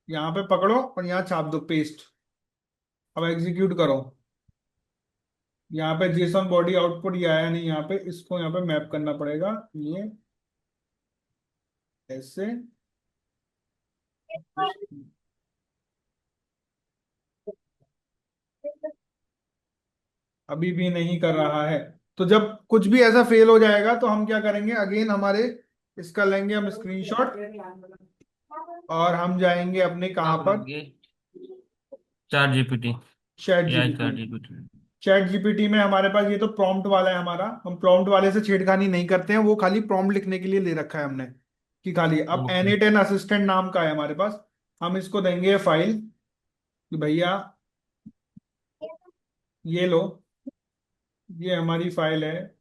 यहाँ पे पकड़ो और यहाँ छाप दो, पेस्ट। अब एग्जीक्यूट करो। यहाँ पे जेसॉन बॉडी आउटपुट ये आया नहीं, यहाँ पे इसको यहाँ पे मैप करना पड़ेगा, ये ऐसे। अभी भी नहीं कर रहा है। तो जब कुछ भी ऐसा फेल हो जाएगा तो हम क्या करेंगे, अगेन हमारे इसका लेंगे हम स्क्रीनशॉट, और हम जाएंगे अपने कहाँ आप पर, लेंगे चार जीपीटी। Chat AI GPT. चार जीपीटी। चैट जीपीटी में हमारे पास ये तो प्रॉम्प्ट वाला है हमारा, हम प्रॉम्प्ट वाले से छेड़खानी नहीं करते हैं, वो खाली प्रॉम्प्ट लिखने के लिए ले रखा है हमने, कि खाली। अब ओके। NA10 असिस्टेंट नाम का है हमारे पास। हम इसको देंगे फाइल, कि भैया ये लो, ये हमारी फाइल है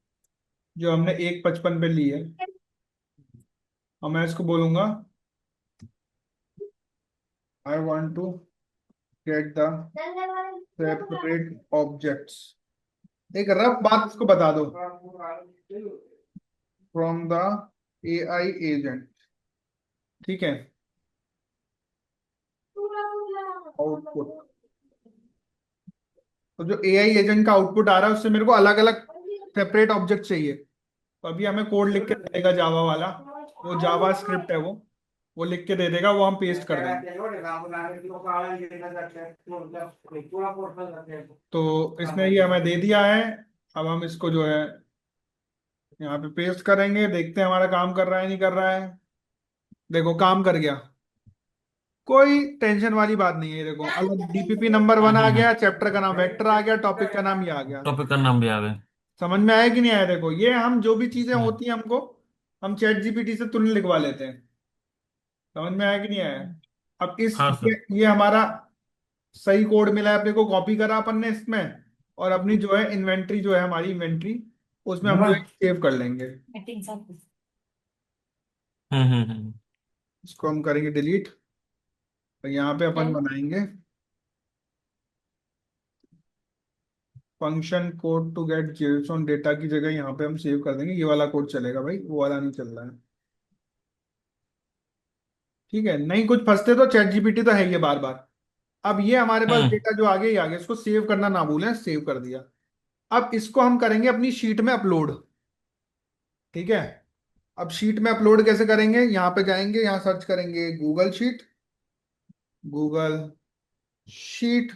जो हमने 1.55 पे ली है। और मैं इसको बोलूंगा, I want to get the separate objects. एक रफ बात इसको बता दो, फ्रॉम द AI एजेंट। ठीक है, आउटपुट। तो जो AI एजेंट का आउटपुट आ रहा है, उससे मेरे को अलग अलग सेपरेट ऑब्जेक्ट चाहिए। तो अभी हमें कोड लिख के दे देगा जावा वाला, वो जावा स्क्रिप्ट है वो लिख के दे देगा, वो हम पेस्ट कर देंगे। तो इसने ये हमें दे दिया है। अब हम इसको जो है यहाँ पे पेस्ट करेंगे, देखते हैं हमारा काम कर रहा है नहीं कर रहा है। देखो काम कर गया, कोई टेंशन वाली बात नहीं है। देखो अलग DPP नंबर 1 आ गया, चैप्टर का नाम वेक्टर आ गया, टॉपिक का नाम ये आ गया। टॉपिक का नाम भी आ गए। समझ में आया कि नहीं आया? देखो ये हम जो भी चीजें हम्म। होती हैं हमको, हम चैट जीपीटी से तुरंत लिखवा लेते हैं। समझ में आया कि नहीं आया? अब इस हाँ सर। ये हमारा सही कोड मिला है अपने को, कॉपी करा अपन ने इसमें, और अपनी जो है इन्वेंट्री, जो है हमारी इन्वेंट्री, उसमें हम जो है सेव कर लेंगे। मीटिंग सब। हम्म। इसको हम करेंगे डिलीट। तो यहाँ पे अपन बनाएंगे function code to get JSON data की जगह यहाँ पे हम सेव कर देंगे, ये वाला कोड चलेगा भाई, वो वाला नहीं चल रहा है। ठीक है, नहीं कुछ फंसते तो चैट जीपीटी तो है ये बार बार। अब ये हमारे पास हम्म। डेटा जो आगे ही आ गया, इसको सेव करना ना भूलें, सेव कर दिया। अब इसको हम करेंगे अपनी शीट में अपलोड। ठीक है, अब शीट में अपलोड कैसे करेंगे, यहाँ पे जाएंगे, यहाँ सर्च करेंगे गूगल शीट, गूगल शीट।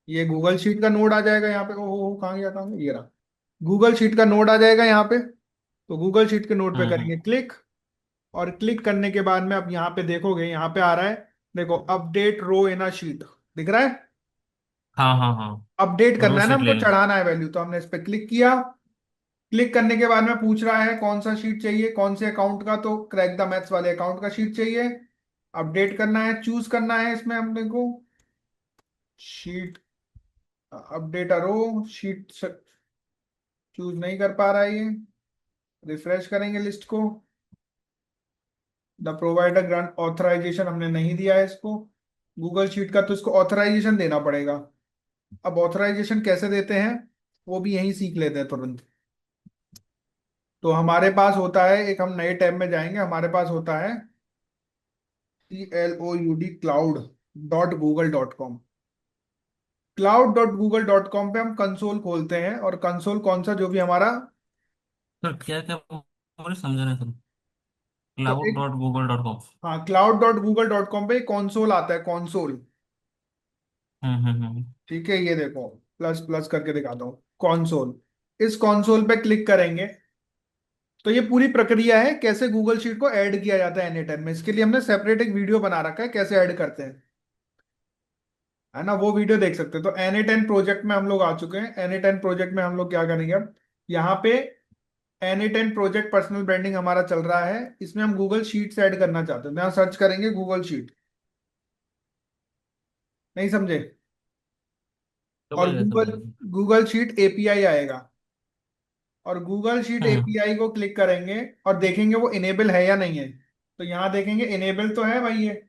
ये गूगल शीट का नोड आ जाएगा यहाँ पे। ओहो कहाँ गया, कहाँ गया, ये रहा। गूगल शीट का नोड आ जाएगा यहाँ पे। तो गूगल शीट के नोड पे हम्म। करेंगे क्लिक, और क्लिक करने के बाद में अब यहाँ पे देखोगे, यहाँ पे आ रहा है, देखो update row in a sheet, दिख रहा है। हाँ हाँ हाँ। अपडेट रो करना है ना सीट हमको, ले लें। चढ़ाना है वैल्यू, तो हमने इस पे क्लिक किया। क्लिक करने के बाद में पूछ रहा है कौन सा शीट चाहिए, कौन से अकाउंट का, तो क्रैक द मैथ्स वाले अकाउंट का शीट चाहिए। अपडेट करना है, चूज करना है इसमें हमने को शीट, अपडेट अ रो शीट। चूज नहीं कर पा रहा है ये, रिफ्रेश करेंगे लिस्ट को। द प्रोवाइडर ग्रांट ऑथराइजेशन हमने नहीं दिया है इसको गूगल शीट का, तो इसको ऑथराइजेशन देना पड़ेगा। अब ऑथराइजेशन कैसे देते हैं वो भी यहीं सीख लेते हैं तुरंत। तो हमारे पास होता है एक, हम नए टैब में जाएंगे, हमारे पास होता है CLOUD cloud.google.com। cloud.google.com पे हम कंसोल खोलते हैं, और कंसोल कौन सा, जो भी हमारा। सर क्या क्या मुझे समझा नहीं सर। तो क्लाउड एक, डॉट गूगल डॉट कॉम। हाँ, cloud.google.com पे कंसोल आता है, कंसोल। हम्म। ठीक है, ये देखो, प्लस प्लस करके दिखाता हूँ, कंसोल। इस कंसोल पे क्लिक करेंगे तो ये पूरी प्रक्रिया है कैसे गूगल शीट को ऐड किया जाता है एनी10 में। इसके लिए हमने सेपरेट एक वीडियो बना रखा है कैसे ऐड करते हैं, है ना, वो वीडियो देख सकते हैं। तो एनी10 प्रोजेक्ट में हम लोग आ चुके हैं। एनी10 प्रोजेक्ट में हम लोग क्या करेंगे अब, यहाँ पे एनी10 प्रोजेक्ट पर्सनल ब्रांडिंग हमारा चल रहा है, इसमें हम गूगल शीट्स ऐड करना चाहते हैं। तो यहाँ सर्च करेंगे गूगल शीट। नहीं समझे? समझ और गए समझ गूगल गए। गूगल शीट एपीआई आएगा, और गूगल शीट हम्म। एपीआई को क्लिक करेंगे और देखेंगे वो इनेबल है या नहीं है। तो यहाँ देखेंगे इनेबल तो है भाई, ये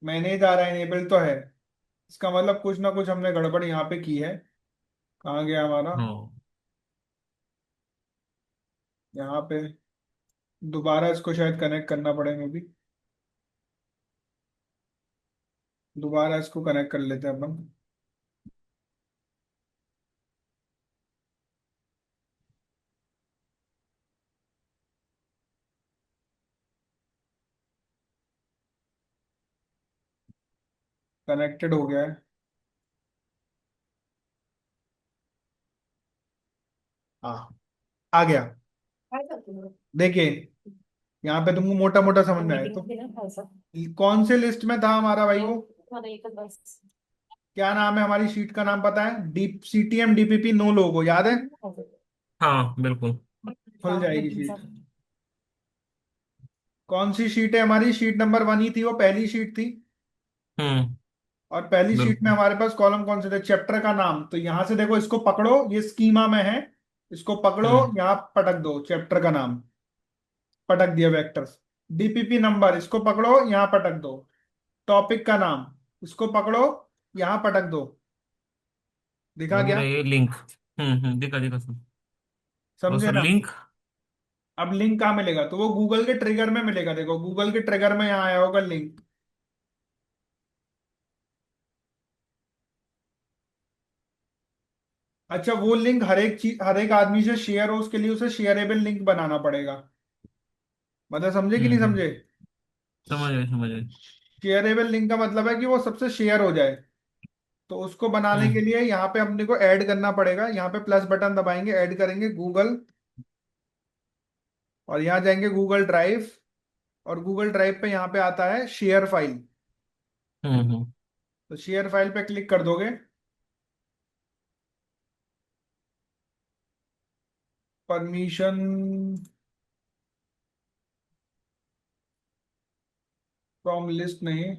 मैनेज आ रहा है, इनेबल तो है। इसका मतलब कुछ ना कुछ हमने गड़बड़ यहाँ पे की है। कहाँ गया हमारा, हाँ। यहाँ पे दोबारा इसको शायद कनेक्ट करना पड़ेगा अभी। दोबारा इसको कनेक्ट कर लेते हैं अपन। कनेक्टेड हो गया है। हाँ, आ गया। देखिए, यहाँ पे तुमको मोटा मोटा समझ में आए तो कौन से लिस्ट में था हमारा भाई वो, क्या नाम है हमारी शीट का नाम पता है, डीप CTM DPP नो लोगो, याद है? हाँ बिल्कुल। खुल जाएगी शीट। कौन सी शीट है हमारी, शीट नंबर 1 ही थी, वो पहली शीट थी। हम्म। और पहली शीट में बिल्कुल। हमारे पास कॉलम कौन से थे, चैप्टर का नाम। तो यहां से देखो, इसको पकड़ो, ये स्कीमा में है, इसको पकड़ो, हम्म। यहाँ पटक दो चैप्टर का नाम, पटक दिया वेक्टर्स। DPP नंबर, इसको पकड़ो, यहाँ पटक दो। टॉपिक का नाम, इसको पकड़ो, यहाँ पटक दो। दिखा और गया? ये लिंक। दिखा दिखा सर। और समझे सर ना? लिंक। अब लिंक कहाँ मिलेगा, तो वो गूगल के ट्रिगर में मिलेगा। देखो गूगल के ट्रिगर में यहाँ आया होगा लिंक। अच्छा, वो लिंक हर एक चीज, हर एक आदमी से शेयर हो, उसके लिए उसे शेयरेबल लिंक बनाना पड़ेगा। मतलब समझे कि नहीं हम्म। समझे? समझ गए समझ गए। शेयरेबल लिंक का मतलब है कि वो सबसे शेयर हो जाए। तो उसको बनाने के हम्म लिए यहाँ पे अपने को ऐड करना पड़ेगा। यहाँ पे प्लस बटन दबाएंगे, ऐड करेंगे गूगल, और यहाँ जाएंगे गूगल ड्राइव। और गूगल ड्राइव पे यहाँ पे आता है शेयर फाइल। हम्म। तो शेयर फाइल पे क्लिक कर दोगे, परमिशन, फ्रॉम लिस्ट नहीं,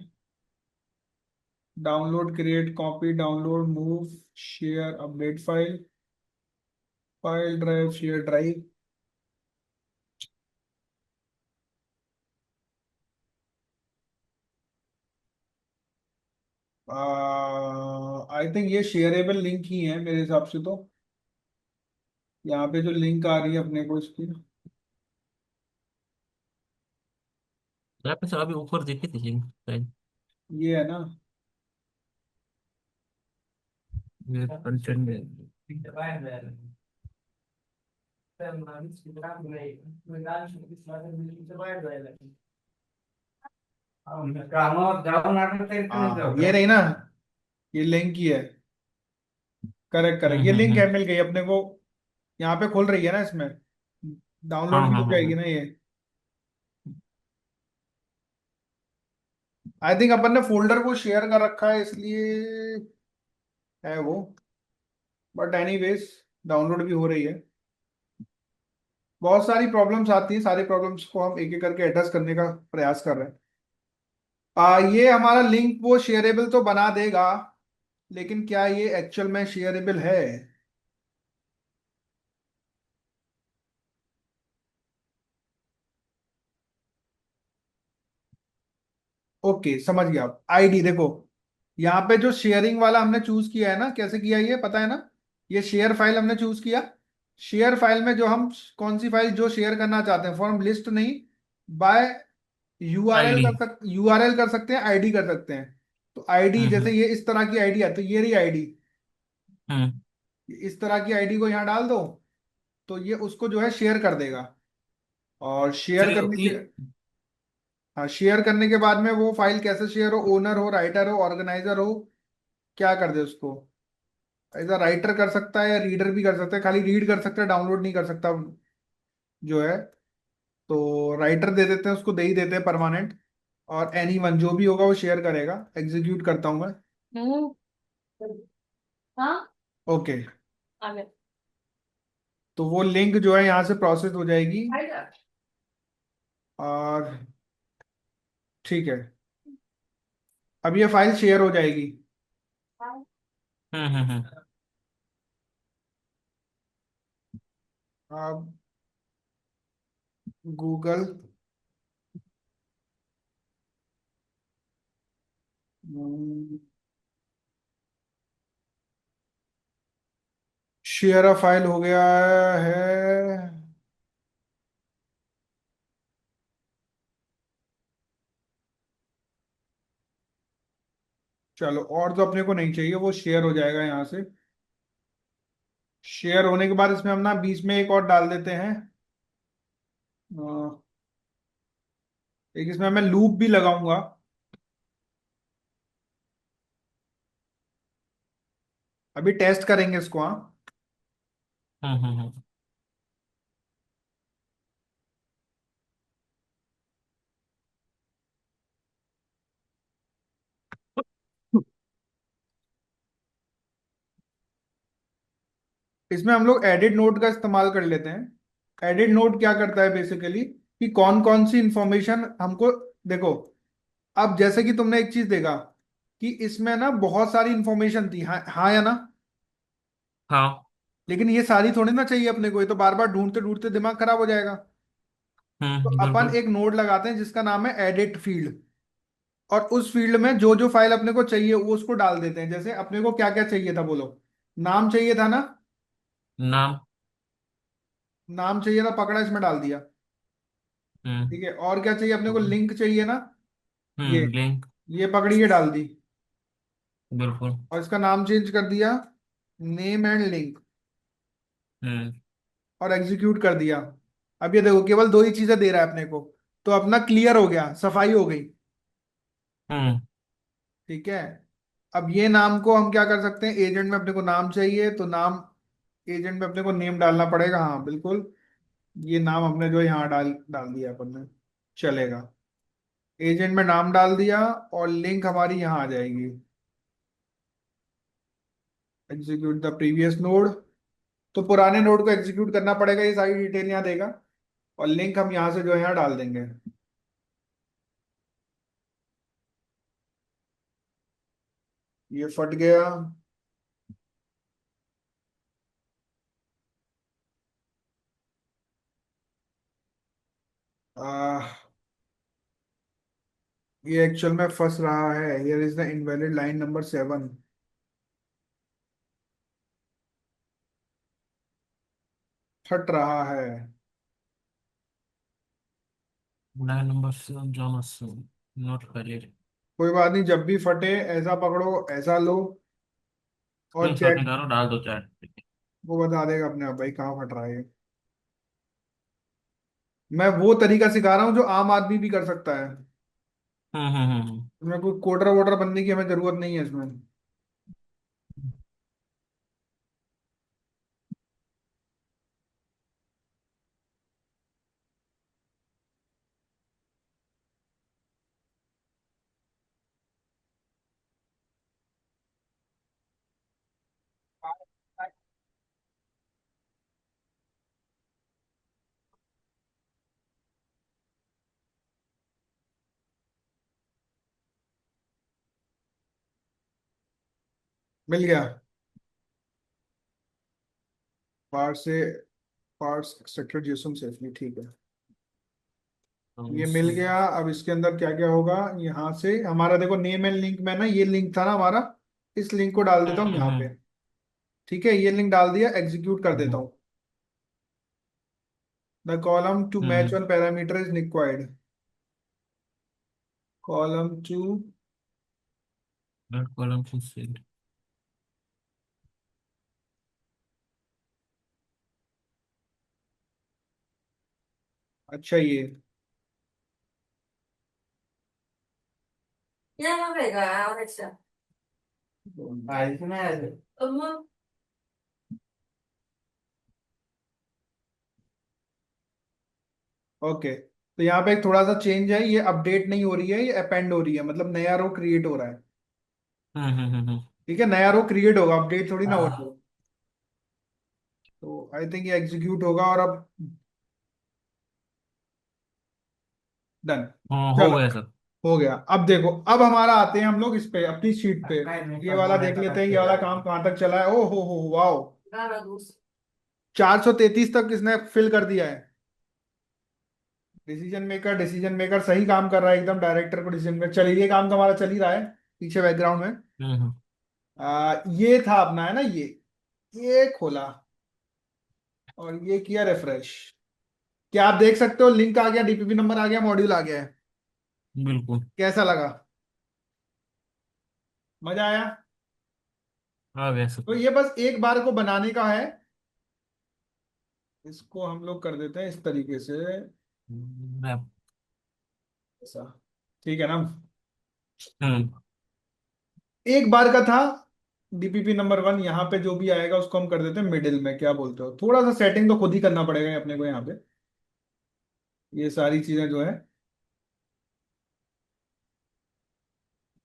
download, create, copy, download, move, share, update file, file drive, share drive. I think ये शेयरेबल लिंक ही है मेरे हिसाब से तो। यहाँ पे जो लिंक आ रही है अपने को इसकी, यहाँ पे सर अभी ऊपर देखी थी लिंक शायद। ये है ना। ये कंटेंट में। हाँ, ये रही ना, ये लिंक ही है। करेक्ट करेक्ट, ये लिंक है, हम्म। मिल गई अपने को। यहाँ पे खुल रही है ना इसमें, डाउनलोड हाँ भी हाँ हो हाँ जाएगी हाँ। ना ये। आई थिंक अपन ने फोल्डर को शेयर कर रखा है इसलिए है वो। बट एनीवेज, डाउनलोड भी हो रही है। बहुत सारी प्रॉब्लम्स आती हैं, सारी प्रॉब्लम्स को हम एक एक करके एड्रेस करने का प्रयास कर रहे हैं। ये हमारा लिंक वो शेयरेबल तो बना देगा, लेकिन क्या ये एक्चुअल में शेयरेबल है? ओके, समझ गया। आईडी देखो, यहाँ पे जो शेयरिंग वाला हमने चूज किया है ना, कैसे किया ये पता है ना? ये शेयर फाइल हमने चूज किया। शेयर फाइल में जो हम कौन सी फाइल जो शेयर करना चाहते हैं, फॉर्म लिस्ट नहीं, बाय यूआरएल आईडी। यूआरएल कर सकते हैं, आईडी कर सकते हैं। तो आईडी जैसे हम्म। ये इस तरह की आईडी है, तो ये रही आईडी। हम्म। इस तरह की आईडी को यहाँ डाल दो, तो ये उसको जो है शेयर कर देगा। और शेयर चलिए करने के, हाँ, शेयर करने के बाद में वो फाइल कैसे शेयर हो, ओनर हो, राइटर हो, ऑर्गेनाइजर हो, क्या कर दे उसको? ऐसा राइटर कर सकता है या रीडर भी कर सकता है, खाली रीड कर सकता है, डाउनलोड नहीं कर सकता जो है। तो राइटर दे देते हैं उसको, दे ही देते हैं परमानेंट। और एनी वन जो भी होगा वो शेयर करेगा। एग्जीक्यूट करता हूँ मैं। हम्म। हाँ। ओके, आ गए। तो वो लिंक जो है यहाँ से प्रोसेस हो जाएगी। और ठीक है, अब ये फाइल शेयर हो जाएगी। हम्म। अब गूगल शेयर अ फाइल हो गया है। चलो, और तो अपने को नहीं चाहिए, वो शेयर हो जाएगा यहाँ से। शेयर होने के बाद इसमें हम ना बीच में एक और डाल देते हैं। अ, एक इसमें मैं लूप भी लगाऊंगा। अभी टेस्ट करेंगे इसको, हाँ। हम्म। इसमें हम लोग एडिट नोट का इस्तेमाल कर लेते हैं। एडिट नोट क्या करता है बेसिकली, कि कौन कौन सी इंफॉर्मेशन हमको, देखो, अब जैसे कि तुमने एक चीज देखा कि इसमें ना बहुत सारी इंफॉर्मेशन थी, हाँ हाँ या ना? हाँ। लेकिन ये सारी थोड़ी ना चाहिए अपने को, ये तो बार बार ढूंढते ढूंढते दिमाग खराब हो जाएगा। तो अपन बिल्कुल। एक नोड लगाते हैं जिसका नाम है एडिट फील्ड। और उस फील्ड में जो जो फाइल अपने को चाहिए वो उसको डाल देते हैं। जैसे अपने को क्या क्या चाहिए था, बोलो। नाम चाहिए था ना? नाम। नाम चाहिए था, पकड़ा, इसमें डाल दिया। हम्म। ठीक है, और क्या चाहिए अपने को? लिंक चाहिए ना? ये लिंक। ये पकड़ी, ये डाल दी। बिल्कुल। और इसका नाम चेंज कर दिया, नेम एंड लिंक। हम्म। और एग्जीक्यूट कर दिया। अब ये देखो, केवल दो ही चीजें दे रहा है अपने को। तो अपना क्लियर हो गया, सफाई हो गई। हम्म। ठीक है। अब ये नाम को हम क्या कर सकते हैं, एजेंट में अपने को नाम चाहिए तो नाम, एजेंट में अपने को नेम डालना पड़ेगा, हाँ बिल्कुल। ये नाम हमने जो यहाँ डाल डाल दिया अपन ने, चलेगा। एजेंट में नाम डाल दिया, और लिंक हमारी यहाँ आ जाएगी। Execute the previous node. तो पुराने नोड को एग्जीक्यूट करना पड़ेगा, ये सारी डिटेल यहाँ देगा। और लिंक हम यहाँ से जो है यहाँ डाल देंगे। ये फट गया। आ, ये एक्चुअल में फंस रहा है। Here is the invalid line number 7। फट रहा है। Line number 7 Johnson not valid. कोई बात नहीं, जब भी फटे ऐसा पकड़ो, ऐसा लो, और स्क्रीनशॉट चैट, निकालो, डाल दो चैट पे। वो बता देगा अपने आप भाई कहाँ फट रहा है ये। मैं वो तरीका सिखा रहा हूँ जो आम आदमी भी कर सकता है। हम्म। इसमें कोई कोडर वोडर बनने की हमें जरूरत नहीं है इसमें। मिल गया। पार्ट से, पार्ट्स एक्सट्रैक्टेड जेसन सेफली, ठीक है। ये मिल गया। अब इसके अंदर क्या क्या होगा, यहाँ से हमारा देखो नेम एंड लिंक में ना ये लिंक था ना हमारा, इस लिंक को डाल देता हूँ यहाँ पे। ठीक है, ये लिंक डाल दिया, एग्जीक्यूट कर देता हूँ। The column to match one parameter is required, column to. Column to set. अच्छा ये Ya no venga, Alexa. ¿Cómo? Okay, तो यहाँ पे एक थोड़ा सा चेंज है, ये अपडेट नहीं हो रही है, ये अपेंड हो रही है, मतलब नया रो क्रिएट हो रहा है। ठीक है, नया रो क्रिएट होगा, अपडेट थोड़ी ना हो रही है। तो आई थिंक ये एग्जीक्यूट होगा और अब डन। हाँ, हो चलो गया सर। हो गया। अब देखो, अब हमारा आते हैं हम लोग इस पे अपनी शीट पे। ये वाला देख लेते हैं, ये वाला काम कहाँ तक चला है। ओ हो वाओ, Gana luz. 433 तक इसने फिल कर दिया है। डिसीजन मेकर सही काम कर रहा है एकदम, डायरेक्टर को डिसीजन मेकर। चलिए ये काम तो हमारा चल ही रहा है पीछे बैकग्राउंड में। हम्म। ये था अपना है ना, ये खोला और ये किया रिफ्रेश। क्या आप देख सकते हो, लिंक आ गया, डीपीपी नंबर आ गया, मॉड्यूल आ गया है। बिल्कुल। कैसा लगा, मजा आया? आ गया सर। तो ये बस एक बार को बनाने का है। इसको हम लोग कर देते हैं इस तरीके से, रैप। ऐसा। ठीक है ना, हम्म। एक बार का था। डीपीपी नंबर वन, यहाँ पे जो भी आएगा उसको हम कर देते हैं मिडिल में। क्या बोलते हो, थोड़ा सा सेटिंग तो खुद ही करना पड़ेगा अपने को यहाँ पे, ये सारी चीजें जो है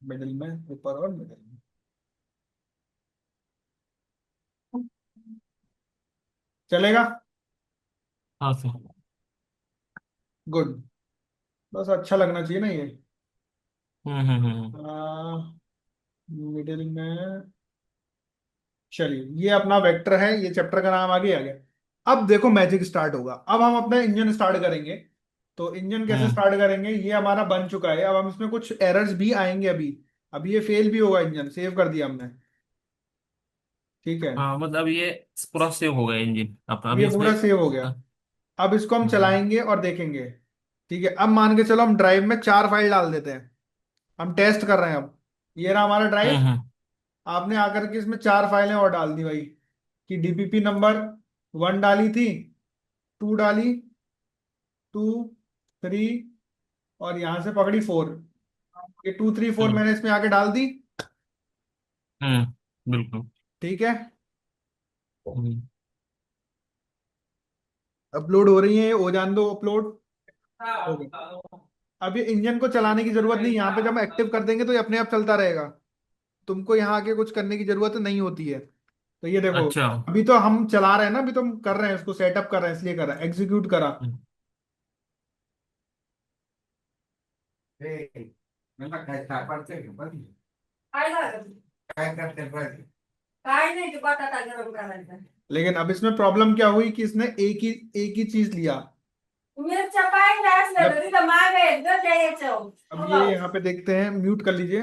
मिडिल में, ऊपर और मिडिल में। चलेगा? हाँ सर। गुड, बस अच्छा लगना चाहिए ना ये। हम्म। मिडिल में। चलिए ये अपना वेक्टर है, ये चैप्टर का नाम आगे आ गया। अब देखो मैजिक स्टार्ट होगा, अब हम अपना इंजन स्टार्ट करेंगे। तो इंजन कैसे हम्म। स्टार्ट करेंगे, ये हमारा बन चुका है। अब हम इसमें कुछ एरर्स भी आएंगे अभी। अभी ये फेल भी होगा, इंजन सेव कर दिया हमने। ठीक है, हाँ, मतलब ये पूरा सेव हो गया इंजन अब अब अभी ये इसमें। पूरा सेव हो गया। अब इसको हम हम्म। चलाएंगे और देखेंगे। ठीक है, अब मान के चलो हम ड्राइव में 4 फाइल डाल देते हैं। हम टेस्ट कर रहे हैं अब। ये रहा हमारा ड्राइव। हम्म। आपने आकर के इसमें 4 फाइलें और डाल दी भाई, कि डीपीपी नंबर वन डाली थी, टू डाली, 2, 3, और यहां से पकड़ी 4। ये 2, 3, 4 हम्म। मैंने इसमें आके डाल दी। बिल्कुल। ठीक है, हम्म। अपलोड हो रही है, हो जान दो अपलोड। हो गई। अब ये इंजन को चलाने की जरूरत नहीं, यहाँ पे जब हम एक्टिव कर देंगे तो ये अपने आप चलता रहेगा। तुमको यहाँ आके कुछ करने की जरूरत नहीं होती है। तो ये देखो, अच्छा। अभी तो हम चला रहे हैं ना, अभी तो हम कर रहे हैं, उसको सेटअप कर रहे हैं, इसलिए कर रहे हैं, एग्जीक्यूट करा। हम्म। काय झालं? काय नाही, ते बटाटा गरम करायचा. लेकिन अब इसमें प्रॉब्लम क्या हुई कि इसने एक ही चीज लिया। मिरच्या पाहिजे असल्या जब तरी तर मागे आहेत ग त्या याच्यावर. अब हो ये का? यहाँ पे देखते हैं, म्यूट कर लीजिए।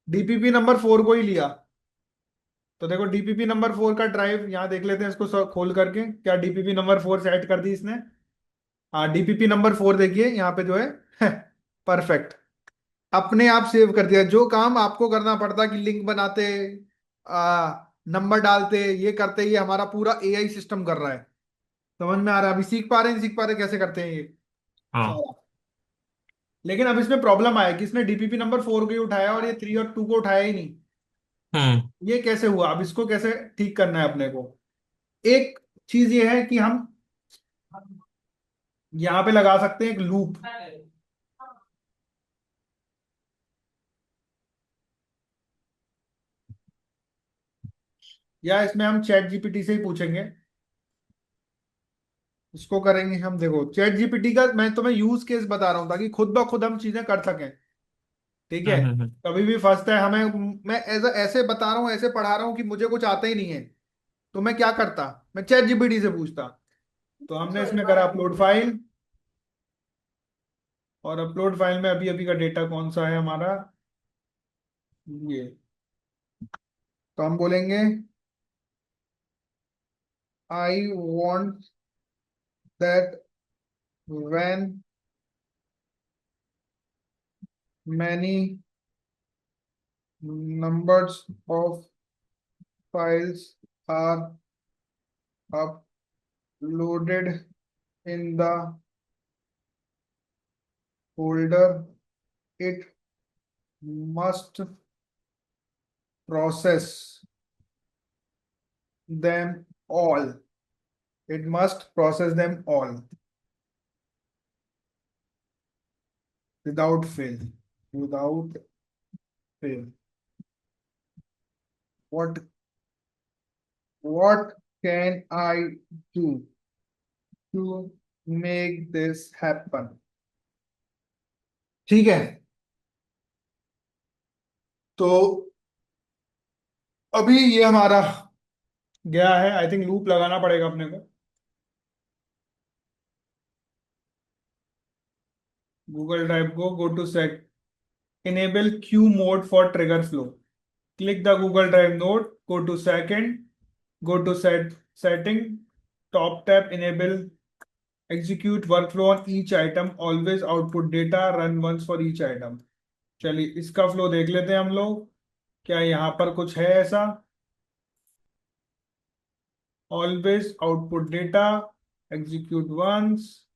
डीपीपी नंबर 4 को ही लिया। तो देखो डीपीपी नंबर 4 का ड्राइव यहाँ देख लेते हैं, इसको खोल करके, क्या डीपीपी नंबर 4 सेट कर दी इसने? हाँ, डीपीपी नंबर 4 देखिए यहाँ पे जो है परफेक्ट, अपने आप सेव कर दिया। जो काम आपको करना पड़ता कि लिंक बनाते, नंबर डालते, ये करते, ये हमारा पूरा एआई सिस्टम कर रहा है। समझ में आ रहा है? अभी सीख पा रहे हैं, सीख पा रहे हैं कैसे करते हैं ये हाँ। सारा। लेकिन अब इसमें प्रॉब्लम आया कि इसने डीपीपी नंबर 4 को ही उठाया और ये 3 और 2 को उठाया ही नहीं। हम्म। ये कैसे हुआ, अब इसको कैसे ठीक करना है अपने को? एक चीज ये है कि हम यहाँ पे लगा सकते हैं एक लूप, या इसमें हम चैट जीपीटी से ही पूछेंगे। इसको करेंगे हम, देखो चैट जीपीटी का मैं तुम्हें यूज केस बता रहा हूँ ताकि खुद ब खुद हम चीजें कर सकें। ठीक है, हम्म। कभी भी फर्स्ट है हमें, मैं ऐसे बता रहा हूँ, ऐसे पढ़ा रहा हूँ कि मुझे कुछ आता ही नहीं है, तो मैं क्या करता, मैं चैट जीपीटी से पूछता। तो हमने इसमें करा अपलोड फाइल, और अपलोड फाइल में अभी अभी का डेटा कौन सा है हमारा, ये। तो हम बोलेंगे I want that when many numbers of files are uploaded in the folder, it must process them all. It must process them all without fail. Without fail. What what can I do to make this happen? ठीक है। तो अभी ये हमारा गया है, I think loop लगाना पड़ेगा अपने को। गूगल ड्राइव को go to set, enable queue mode for trigger flow, click the Google drive node, go to second, go to setting, top tab, enable execute workflow on each item, always output data, run once for each item. चलिए इसका flow देख लेते हैं हम लोग, क्या यहाँ पर कुछ है ऐसा। Always output data, execute once,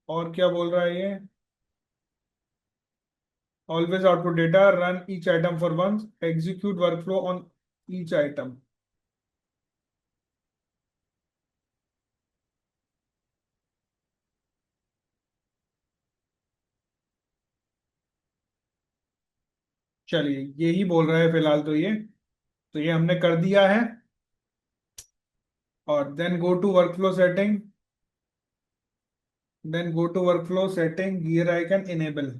और क्या बोल रहा है ये, always output data, run each item for once, execute workflow on each item. चलिए यही बोल रहा है फिलहाल तो ये हमने कर दिया है। और then go to workflow setting, then go to workflow setting, gear icon, enable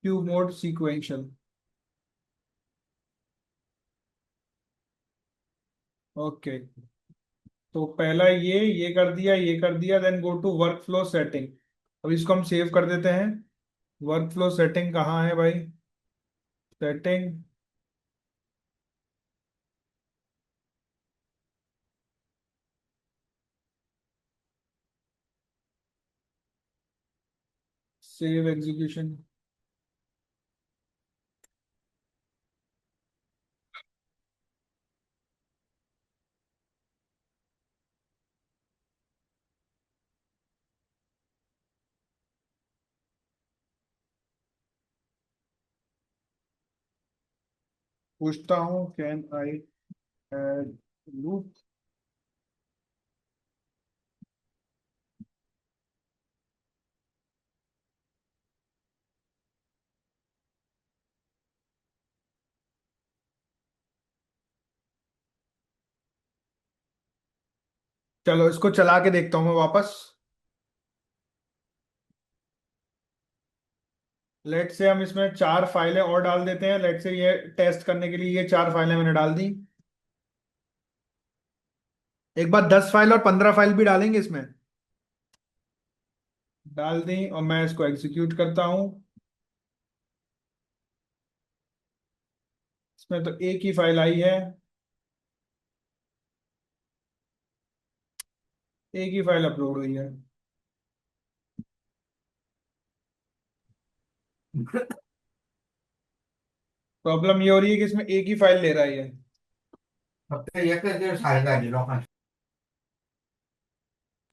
queue mode sequential. Okay, तो पहला ये कर दिया, ये कर दिया, then go to workflow setting. अब इसको हम सेव कर देते हैं। वर्कफ्लो सेटिंग कहाँ है भाई, सेटिंग, सेव एग्जीक्यूशन। पूछता हूँ कैन आई ऐड लूप। चलो इसको चला के देखता हूँ मैं वापस। लेट से हम इसमें 4 फाइलें और डाल देते हैं, लेट से ये टेस्ट करने के लिए ये 4 फाइलें मैंने डाल दी। एक बार 10 फाइल और 15 फाइल भी डालेंगे इसमें, डाल दी, और मैं इसको एग्जीक्यूट करता हूँ। इसमें तो एक ही फाइल आई है, एक ही फाइल अपलोड हुई है। प्रॉब्लम ये हो रही है कि इसमें एक ही फाइल ले रहा है ये। फक्त एकच दिवस हाल झाली लोकांची.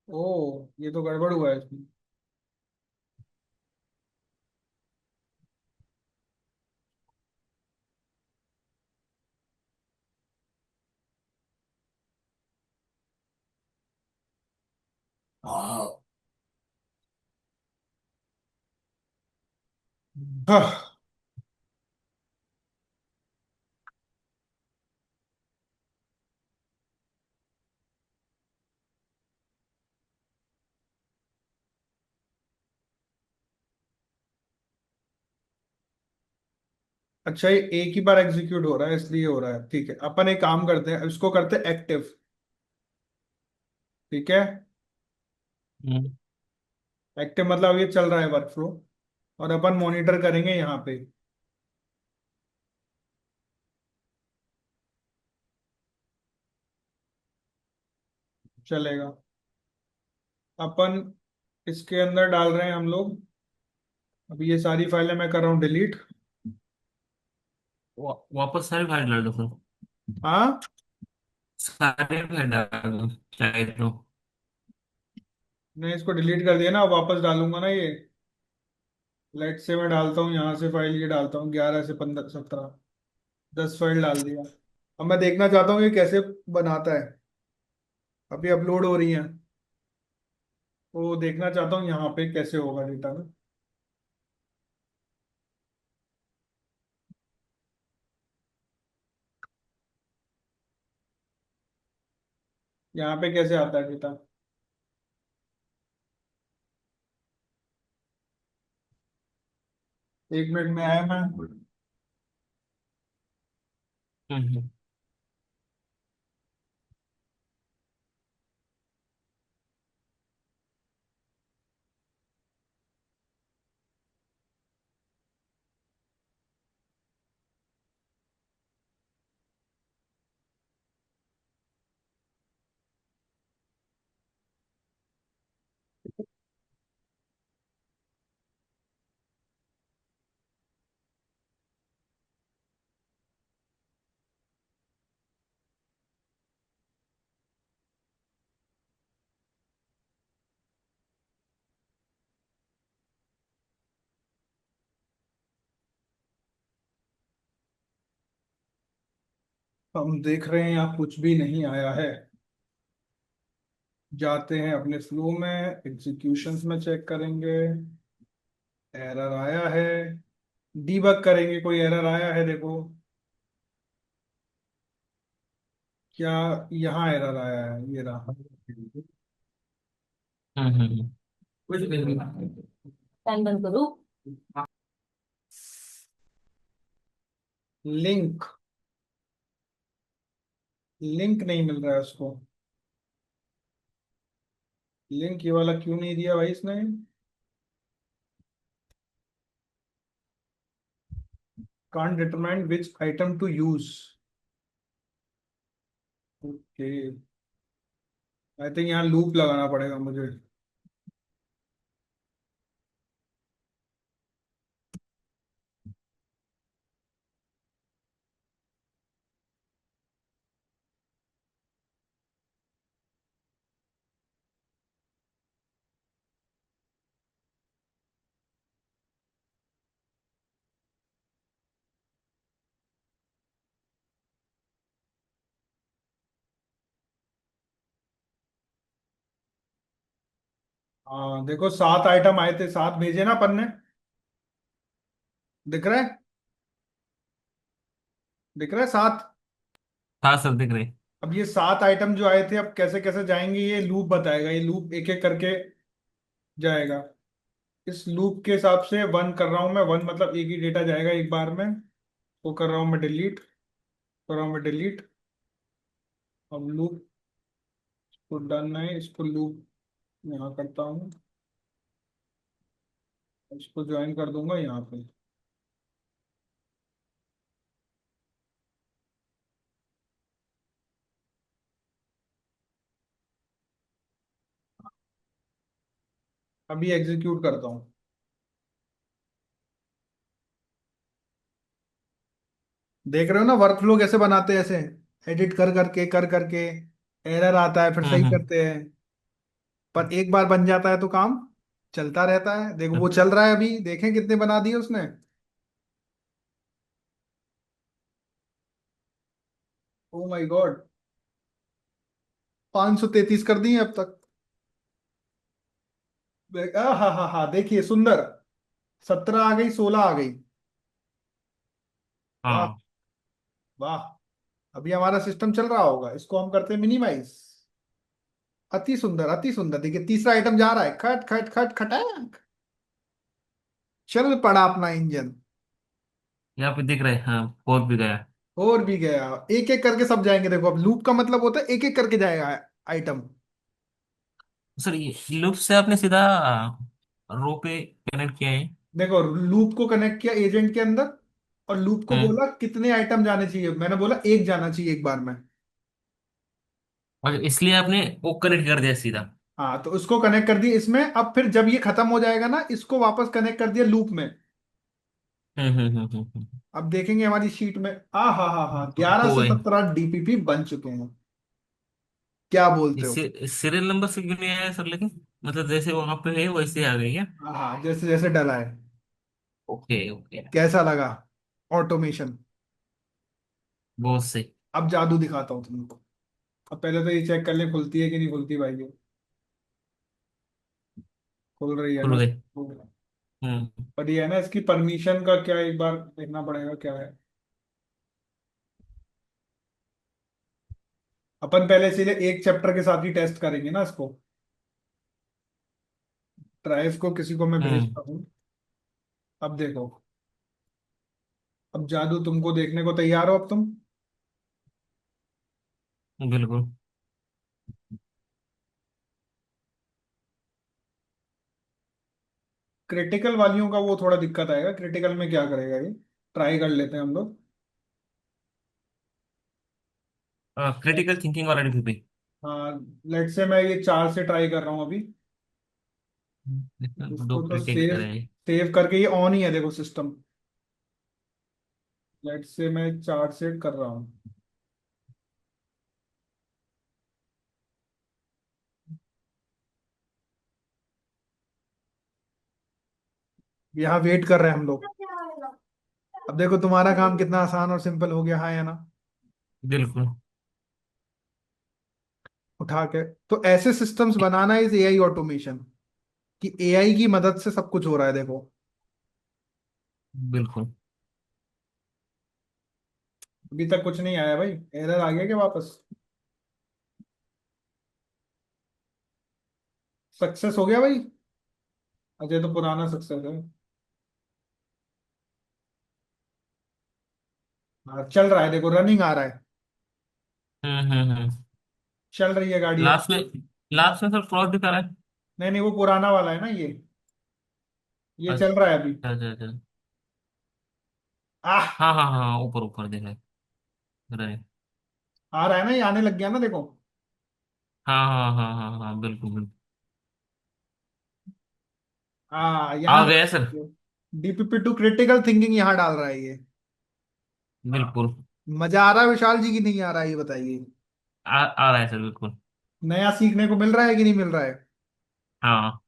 ओ, ये तो गड़बड़ हुआ है इसमें। हाँ, अच्छा, ये एक ही बार एग्जीक्यूट हो रहा है इसलिए हो रहा है, ठीक है। अपन एक काम करते हैं, इसको करते हैं एक्टिव। ठीक है। हम्म। एक्टिव मतलब ये चल रहा है वर्कफ्लो, और अपन मॉनिटर करेंगे यहाँ पे। चलेगा। अपन इसके अंदर डाल रहे हैं हम लोग। अभी ये सारी फाइलें मैं कर रहा हूँ डिलीट। वापस सारी फाइल डाल दो फिर। हाँ, सारे फाइल डाल दो चाहे तो। मैं इसको डिलीट कर दिया ना, अब वापस डालूंगा ना ये। लेट से मैं डालता हूँ यहाँ से फाइल, ये डालता हूँ 11 से 15 17, 10 फाइल डाल दिया। अब मैं देखना चाहता हूँ ये कैसे बनाता है। अभी अपलोड हो रही है, तो देखना चाहता हूँ यहाँ पे कैसे होगा डेटा में। यहाँ पे कैसे आता है डेटा। 1 मिनट में आया मैं। हम्म। हम देख रहे हैं यहाँ कुछ भी नहीं आया है। जाते हैं अपने फ्लो में, एग्जीक्यूशंस में चेक करेंगे। एरर आया है, डीबग करेंगे, कोई एरर आया है देखो। क्या, यहाँ एरर आया है, ये रहा। कुछ भी नहीं। फैन बंद करूँ? लिंक, लिंक नहीं मिल रहा है उसको। लिंक ये वाला क्यों नहीं दिया भाई इसने। Can't determine which item to use. Okay, I think यहाँ लूप लगाना पड़ेगा मुझे। हाँ देखो, 7 आइटम आए थे, 7 भेजे ना अपन ने। दिख रहा है, दिख रहा है 7। हाँ सर दिख रही। अब ये 7 आइटम जो आए थे, अब कैसे कैसे जाएंगे ये लूप बताएगा। ये लूप एक एक करके जाएगा। इस लूप के हिसाब से 1 कर रहा हूं मैं। 1 मतलब एक ही डेटा जाएगा एक बार में। वो कर रहा हूं मैं डिलीट, कर रहा हूं मैं डिलीट। अब लूप को डन है, इसको लूप यहाँ करता हूँ, इसको ज्वाइन कर दूंगा यहाँ पे। अभी एग्जीक्यूट करता हूँ। देख रहे हो ना वर्कफ्लो कैसे बनाते हैं ऐसे, एडिट कर करके कर करके। एरर आता है, फिर सही हम्म। करते हैं। पर एक बार बन जाता है तो काम चलता रहता है। देखो वो चल रहा है, अभी देखें कितने बना दिए उसने। ओ माय गॉड, 533 कर दिए अब तक। हाँ हाँ हाँ, देखिए सुंदर। 17 आ गई, 16 आ गई। वाह, हाँ। वाह। अभी हमारा सिस्टम चल रहा होगा, इसको हम करते हैं मिनिमाइज। अति सुंदर, अति सुंदर। देखिए तीसरा आइटम जा रहा है, खट खट खट खटाक। चल पड़ा अपना इंजन। यहाँ पे दिख रहा है, हाँ, फोर भी गया। और भी गया। एक एक करके सब जाएंगे। देखो अब लूप का मतलब होता है एक एक करके जाएगा आइटम। सर ये लूप से आपने सीधा रो पे कनेक्ट किया है? देखो लूप को कनेक्ट किया एजेंट के अंदर, और लूप को हम्म। बोला कितने आइटम जाने चाहिए, मैंने बोला एक जाना चाहिए एक बार में। और इसलिए आपने वो कनेक्ट कर दिया सीधा? हाँ तो उसको कनेक्ट कर दिया इसमें। अब फिर जब ये खत्म हो जाएगा ना, इसको वापस कनेक्ट कर दिया लूप में। हम्म। अब देखेंगे हमारी शीट में, आ हा हा हा, ग्यारह तो से वही, 17 डीपीपी बन चुके हैं। क्या बोलते हो? इससे सीरियल नंबर से क्यों नहीं आया सर लेकिन? मतलब जैसे वहां पे है वैसे आ गई क्या? हाँ हाँ, जैसे जैसे डला है। Okay okay. कैसा लगा ऑटोमेशन? बहुत सही। अब जादू दिखाता हूँ तुमको। अब पहले तो ये चेक कर ले खुलती है कि नहीं खुलती भाई ये। खुल रही है खुल ना? गई। हम्म। पर ये है ना, इसकी परमिशन का क्या एक बार देखना पड़ेगा क्या है। अपन पहले सीधे एक चैप्टर के साथ ही टेस्ट करेंगे ना इसको। ड्राइव को किसी को मैं हम्म। भेजता हूँ। अब देखो, अब जादू तुमको देखने को तैयार हो अब तुम? बिल्कुल। क्रिटिकल वालियों का वो थोड़ा दिक्कत आएगा। क्रिटिकल में क्या करेगा ये, ट्राई कर लेते हैं हम लोग। क्रिटिकल थिंकिंग और एडीपी। हाँ, लेट से मैं ये 4 से ट्राई कर रहा हूँ अभी। दो इसको तो क्रिटिकल सेव है। सेव करके ये ऑन ही है देखो सिस्टम। लेट से मैं 4 से कर रहा हूँ। यहाँ वेट कर रहे हैं हम लोग। अब देखो तुम्हारा काम कितना आसान और सिंपल हो गया, हाँ या ना? बिल्कुल उठा के। तो ऐसे systems banana is AI automation, कि एआई की मदद से सब कुछ हो रहा है देखो। बिल्कुल। अभी तक कुछ नहीं आया भाई, एरर आ गया क्या वापस? सक्सेस हो गया भाई? अजय तो पुराना सक्सेस है। हाँ चल रहा है देखो, रनिंग आ रहा है। हम्म। चल रही है गाड़ी अब। लास्ट में, लास्ट में सर क्रॉस दिखा रहा है। नहीं नहीं, वो पुराना वाला है ना ये चल रहा है अभी। अच्छा अच्छा अच्छा। आह, हाँ हाँ हाँ, ऊपर ऊपर दिख रहा है। अरे, आ रहा है ना, ये आने लग गया ना देखो। हाँ हाँ हाँ हाँ हाँ, बिल्कुल बिल्कुल। हाँ आ यहाँ गया sir. DPP to critical thinking यहाँ डाल रहा है ये। बिल्कुल। मजा आ रहा है विशाल जी की नहीं आ रहा है ये बताइए? आ रहा है सर, बिल्कुल। नया सीखने को मिल रहा है कि नहीं मिल रहा है? हाँ।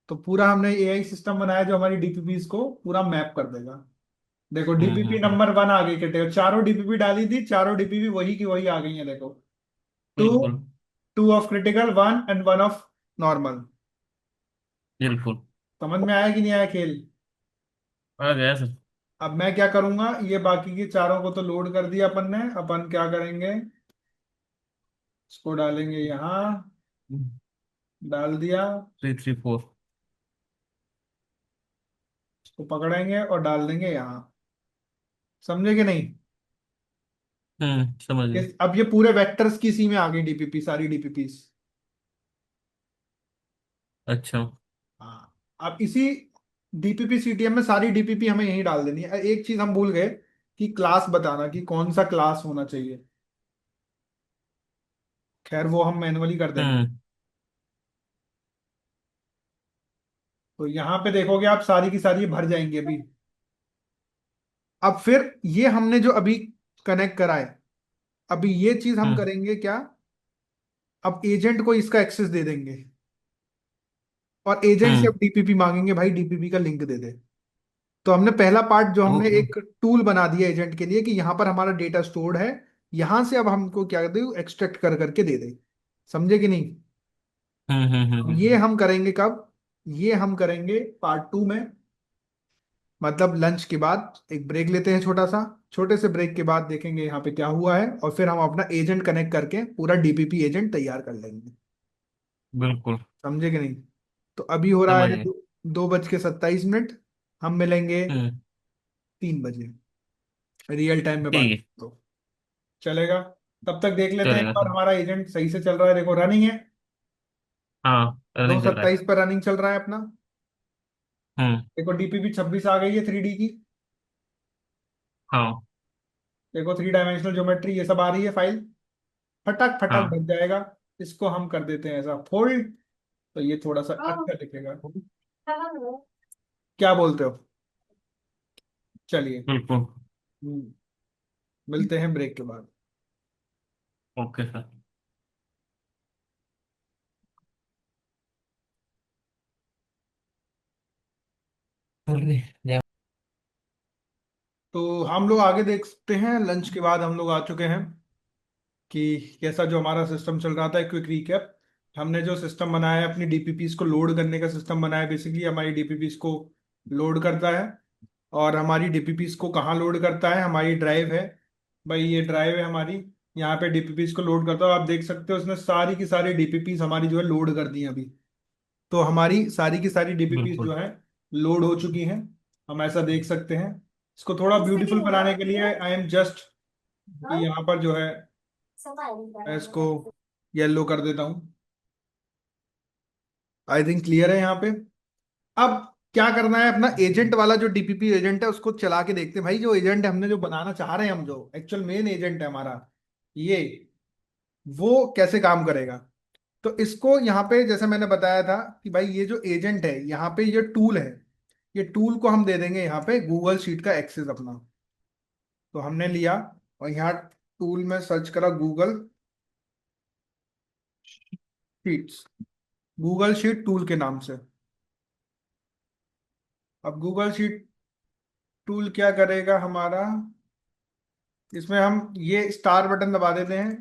तो पूरा हमने एआई सिस्टम बनाया जो हमारी डीपीपीस को पूरा मैप कर देगा। देखो डीपीपी हम्म। नंबर 1 आ गई कैटेगरी, चारों डीपीपी डाली थी, चारों डीपीपी वही की वही आ गई है देखो। टू, बिल्कुल 2 of critical, 1 and 1 of normal. बिल्कुल। समझ में आया कि नहीं आया खेल? आ गया सर। अब मैं क्या करूंगा, ये बाकी के चारों को तो लोड कर दिया अपन ने। अपन क्या करेंगे, इसको डालेंगे यहाँ, डाल दिया। 3 3 4। इसको पकड़ेंगे और डाल देंगे यहाँ। समझे कि नहीं? समझ गए। अब ये पूरे वेक्टर्स की सी में आ गई डीपीपी, सारी डीपीपीस। अच्छा। हाँ, अब इसी डीपीपी सीटीएम में सारी डीपीपी हमें यहीं डाल देनी है। एक चीज हम भूल गए कि क्लास बताना, कि कौन सा क्लास होना चाहिए। खैर वो हम मैनुअली कर देंगे। हम्म तो यहाँ पे देखोगे आप, सारी की सारी भर जाएंगी अभी। अब फिर ये हमने जो अभी कनेक्ट करा है, अभी ये चीज हम हम्म करेंगे क्या, अब एजेंट को इसका एक्सेस दे देंगे। और एजेंट से अब हम्म। डीपीपी मांगेंगे, भाई डीपीपी का लिंक दे दे। तो हमने पहला पार्ट जो हमने ओके। एक टूल बना दिया एजेंट के लिए, कि यहाँ पर हमारा डेटा स्टोर्ड है, यहां से अब हमको क्या दे, एक्सट्रैक्ट कर करके दे दे। समझे कि नहीं? अब ये हम्म। हम करेंगे कब, ये हम करेंगे पार्ट 2 में। मतलब लंच के बाद एक ब्रेक लेते हैं छोटा सा। छोटे से ब्रेक के बाद देखेंगे यहाँ पे क्या हुआ है, और फिर हम अपना एजेंट कनेक्ट करके पूरा डीपीपी एजेंट तैयार कर लेंगे। बिल्कुल। समझे कि नहीं? तो अभी हो रहा समझ है गए। 2:27। हम मिलेंगे हम्म 3 बजे रियल टाइम में बात। ठीक है। तो चलेगा। तब तक देख लेते हैं एक चलेगा बार सर। हमारा एजेंट सही से चल रहा है। देखो रनिंग है, हाँ, दो रनिंग चल रहा है। 27 पर रनिंग चल रहा है अपना। हम्म। देखो DPP 26 आ गई है 3D की। हाँ। देखो 3 डायमेंशनल ज्योमेट्री ये सब आ रही है फाइल। फटक फटक हाँ। बन जाएगा। इसको हम कर देते हैं ऐसा फोल्ड, तो ये थोड़ा सा अच्छा दिखेगा। क्या बोलते हो? चलिए। बिल्कुल। हम्म, मिलते हैं ब्रेक के बाद। Okay sir. अरे। तो हम लोग आगे देख सकते हैं, लंच के बाद हम लोग आ चुके हैं कि कैसा जो हमारा सिस्टम चल रहा था। Quick recap. हमने जो सिस्टम बनाया है अपनी डीपीपीस को लोड करने का सिस्टम बनाया है। बेसिकली हमारी डीपीपीस को लोड करता है। और हमारी डीपीपीस को कहाँ लोड करता है? हमारी ड्राइव है भाई, ये ड्राइव है हमारी। यहाँ पे डीपीपीस को लोड करता है। आप देख सकते हो उसने सारी की सारी डीपीपीस हमारी जो है लोड कर दी है अभी। तो हमारी सारी की सारी डीपीपीस जो बिल्कुल। है लोड हो चुकी हैं। हम ऐसा देख सकते हैं। इसको थोड़ा ब्यूटीफुल बनाने के लिए आई एम जस्ट कि यहाँ पर जो है मैं इसको येलो कर देता हूँ। आई थिंक क्लियर है यहाँ पे। अब क्या करना है, अपना एजेंट वाला जो डीपीपी एजेंट है उसको चला के देखते हैं भाई। जो एजेंट हमने जो बनाना चाह रहे हैं, हम जो एक्चुअल मेन एजेंट है हमारा, ये वो कैसे काम करेगा। तो इसको यहाँ पे जैसे मैंने बताया था कि भाई ये जो एजेंट है यहाँ पे ये टूल है। ये टूल को हम दे देंगे यहाँ पे गूगल शीट का एक्सेस अपना। तो हमने लिया और यहाँ टूल में सर्च करा Google sheets, Google sheet tool के नाम से। अब गूगल शीट टूल क्या करेगा हमारा, इसमें हम ये स्टार बटन दबा देते हैं।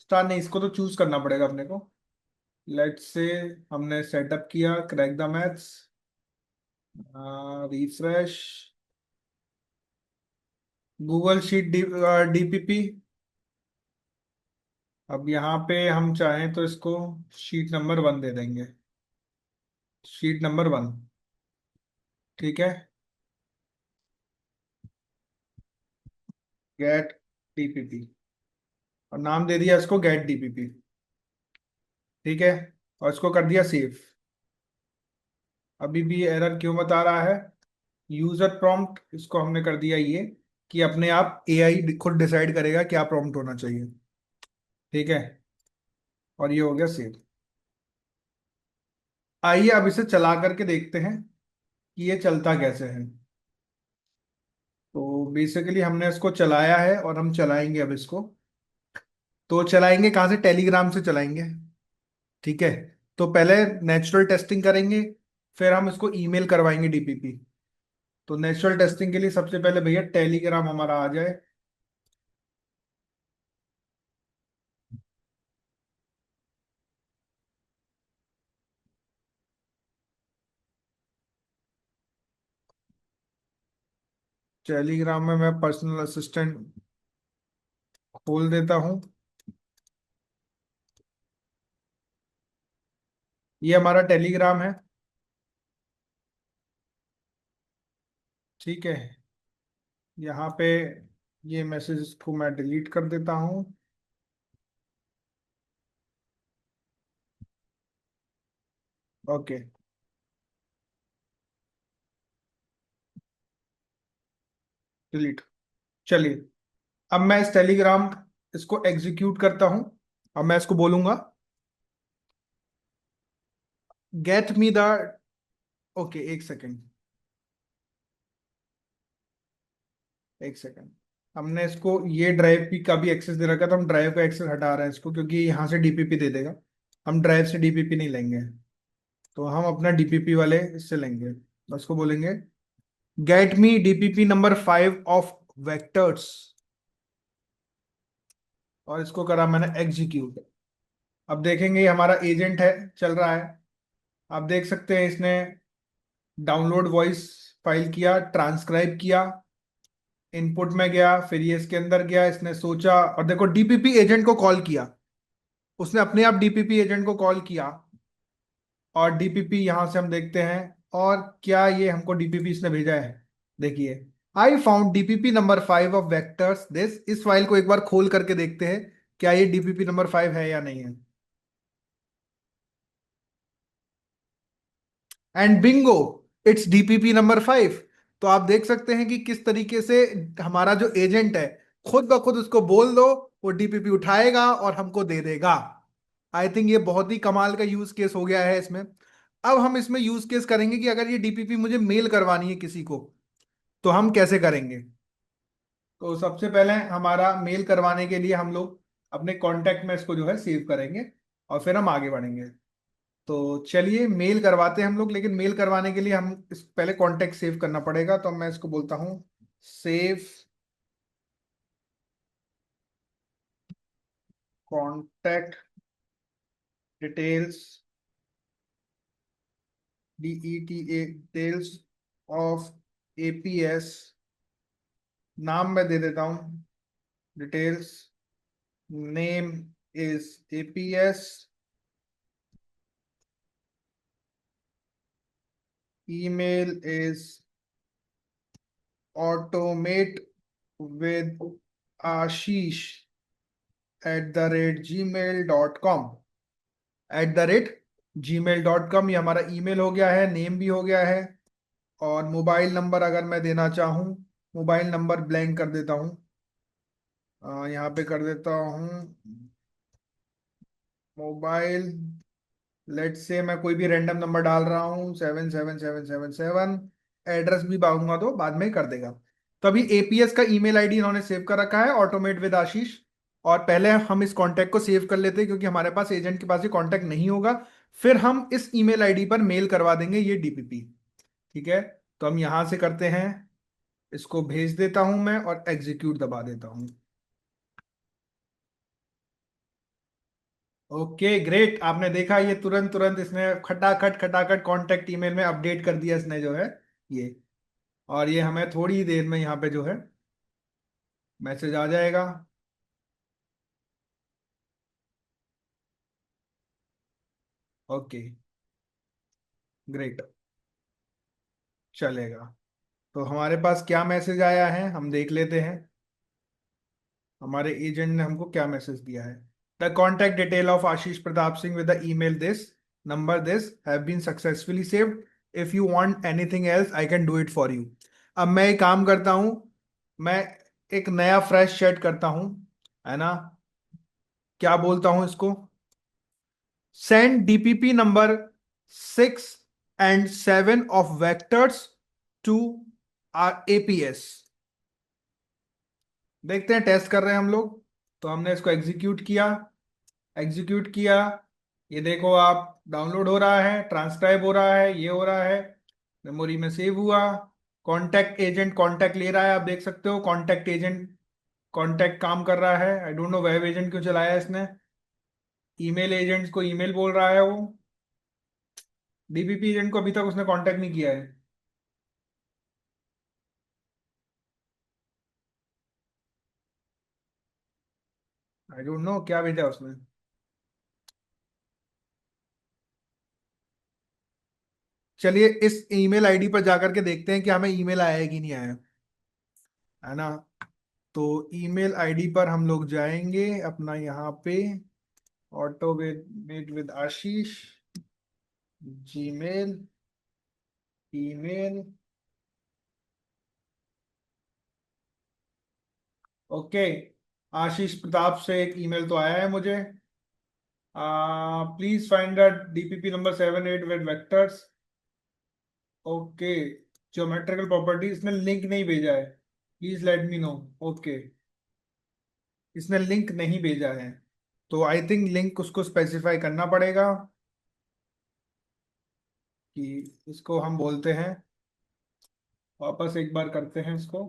स्टार नहीं, इसको तो चूज करना पड़ेगा अपने को। लेट्स से हमने सेटअप किया crack the maths, refresh, Google sheet DPP. अब यहाँ पे हम चाहें तो इसको शीट नंबर 1 दे देंगे। Sheet number 1। ठीक है। गेट डीपीपी, और नाम दे दिया इसको गेट डीपीपी। ठीक है। और इसको कर दिया सेव। अभी भी एरर क्यों बता रहा है? यूजर प्रॉम्प्ट इसको हमने कर दिया ये कि अपने आप एआई खुद डिसाइड करेगा क्या प्रॉम्प्ट होना चाहिए। ठीक है। और ये हो गया सेव। आइए अब इसे चला करके देखते हैं कि ये चलता कैसे है। तो बेसिकली हमने इसको चलाया है और हम चलाएंगे अब इसको। तो चलाएंगे कहाँ से? टेलीग्राम से चलाएंगे। ठीक है। तो पहले नेचुरल टेस्टिंग करेंगे, फिर हम इसको ईमेल करवाएंगे डीपीपी। तो नेचुरल टेस्टिंग के लिए सबसे पहले भैया टेलीग्राम हमारा आ जाए। टेलीग्राम में मैं पर्सनल असिस्टेंट खोल देता हूँ। ये हमारा टेलीग्राम है। ठीक है। यहाँ पे ये मैसेज को मैं डिलीट कर देता हूँ। Okay, delete. चलिए, अब मैं इस टेलीग्राम इसको एग्जीक्यूट करता हूँ। अब मैं इसको बोलूंगा गेट मी द, ओके एक सेकेंड, एक सेकेंड। हमने इसको ये ड्राइव की का भी एक्सेस दे रखा था, हम ड्राइव का एक्सेस हटा रहे हैं इसको क्योंकि यहाँ से डीपीपी दे देगा। हम ड्राइव से डीपीपी नहीं लेंगे। तो हम अपना डीपीपी वाले इससे लेंगे। तो उसको बोलेंगे get me DPP number 5 of vectors, और इसको करा मैंने एग्जीक्यूट। अब देखेंगे ये हमारा एजेंट है, चल रहा है। आप देख सकते हैं इसने डाउनलोड वॉइस फाइल किया, ट्रांसक्राइब किया, इनपुट में गया, फिर ये इसके अंदर गया, इसने सोचा और देखो डीपीपी एजेंट को कॉल किया। उसने अपने आप डीपीपी एजेंट को कॉल किया। और डीपीपी यहां से हम देखते हैं। और क्या ये हमको डीपीपी इसने भेजा है? देखिए I found DPP number 5 of vectors this. इस फाइल को एक बार खोल करके देखते हैं क्या ये डीपीपी नंबर 5 है या नहीं है। And Bingo, it's DPP number 5। तो आप देख सकते हैं कि किस तरीके से हमारा जो एजेंट है, खुद ब खुद उसको बोल दो, वो डीपीपी उठाएगा और हमको दे देगा। आई थिंक ये बहुत ही कमाल का यूज केस हो गया है इसमें। अब हम इसमें यूज केस करेंगे कि अगर ये डीपीपी मुझे मेल करवानी है किसी को, तो हम कैसे करेंगे। तो सबसे पहले हमारा मेल करवाने के लिए हम लोग अपने कांटेक्ट में इसको जो है सेव करेंगे, और फिर हम आगे बढ़ेंगे। तो चलिए मेल करवाते हैं हम लोग, लेकिन मेल करवाने के लिए हम इस पहले कांटेक्ट सेव करना पड़ेगा। तो मैं इसको बोलता हूँ save contact details, DETA details of APS। नाम मैं दे देता हूँ details, name is APS, email is automate with ashish @gmail.com। @gmail.com ये हमारा ईमेल हो गया है, नेम भी हो गया है। और मोबाइल नंबर अगर मैं देना चाहूँ, मोबाइल नंबर ब्लैंक कर देता हूँ। यहाँ पे कर देता हूँ मोबाइल, लेट से मैं कोई भी रैंडम नंबर डाल रहा हूँ 77777। एड्रेस भी मांगूंगा तो बाद में कर देगा। तो अभी APS का ईमेल आईडी इन्होंने सेव कर रखा है, ऑटोमेट विद आशीष। और पहले हम इस कांटेक्ट को सेव कर लेते हैं, क्योंकि हमारे पास एजेंट के पास ये कांटेक्ट नहीं होगा। फिर हम इस ईमेल आईडी पर मेल करवा देंगे ये डीपीपी। ठीक है, तो हम यहां से करते हैं, इसको भेज देता हूं मैं और एग्जीक्यूट दबा देता हूं। ओके ग्रेट, आपने देखा ये तुरंत तुरंत इसने खटाखट खटाखट कांटेक्ट ईमेल में अपडेट कर दिया इसने जो है ये। और ये हमें थोड़ी ही देर में यहाँ पे जो है मैसेज आ जाएगा। ओके ग्रेट, चलेगा। तो हमारे पास क्या मैसेज आया है हम देख लेते हैं। हमारे एजेंट ने हमको क्या मैसेज दिया है। The contact detail of Ashish Pratap Singh with the email this number this have been successfully saved. If you want anything else I can do it for you. अब मैं एक काम करता हूं, मैं एक नया फ्रेश चैट करता हूं, है ना। क्या बोलता हूं इसको, send DPP number 6 and 7 of vectors to APS। देखते हैं, टेस्ट कर रहे हैं हम लोग। तो हमने इसको एग्जीक्यूट किया, एग्जीक्यूट किया। ये देखो आप, डाउनलोड हो रहा है, ट्रांसक्राइब हो रहा है, ये हो रहा है, मेमोरी में सेव हुआ। कॉन्टैक्ट एजेंट कॉन्टैक्ट ले रहा है, आप देख सकते हो कॉन्टैक्ट एजेंट कॉन्टैक्ट काम कर रहा है। I don't know web agent क्यों चलाया इसने। ईमेल एजेंट को ईमेल बोल रहा है वो, डीबीपी एजेंट को अभी तक उसने कॉन्टैक्ट नहीं किया है। आई डोंट नो क्या भेजा उसने। चलिए इस ईमेल आईडी पर जाकर के देखते हैं कि हमें ईमेल आया है कि नहीं आया, है ना। तो ईमेल आईडी पर हम लोग जाएंगे अपना यहाँ पे, auto with mate with Ashish, Gmail, email. Okay, Ashish Pratap से एक ईमेल तो आया है मुझे। Please find the DPP number 7 8 with vectors. Okay, geometrical property, इसने लिंक नहीं भेजा है, please let me know. Okay, इसने लिंक नहीं भेजा है, तो आई थिंक लिंक उसको स्पेसिफाई करना पड़ेगा कि इसको हम बोलते हैं। वापस एक बार करते हैं इसको,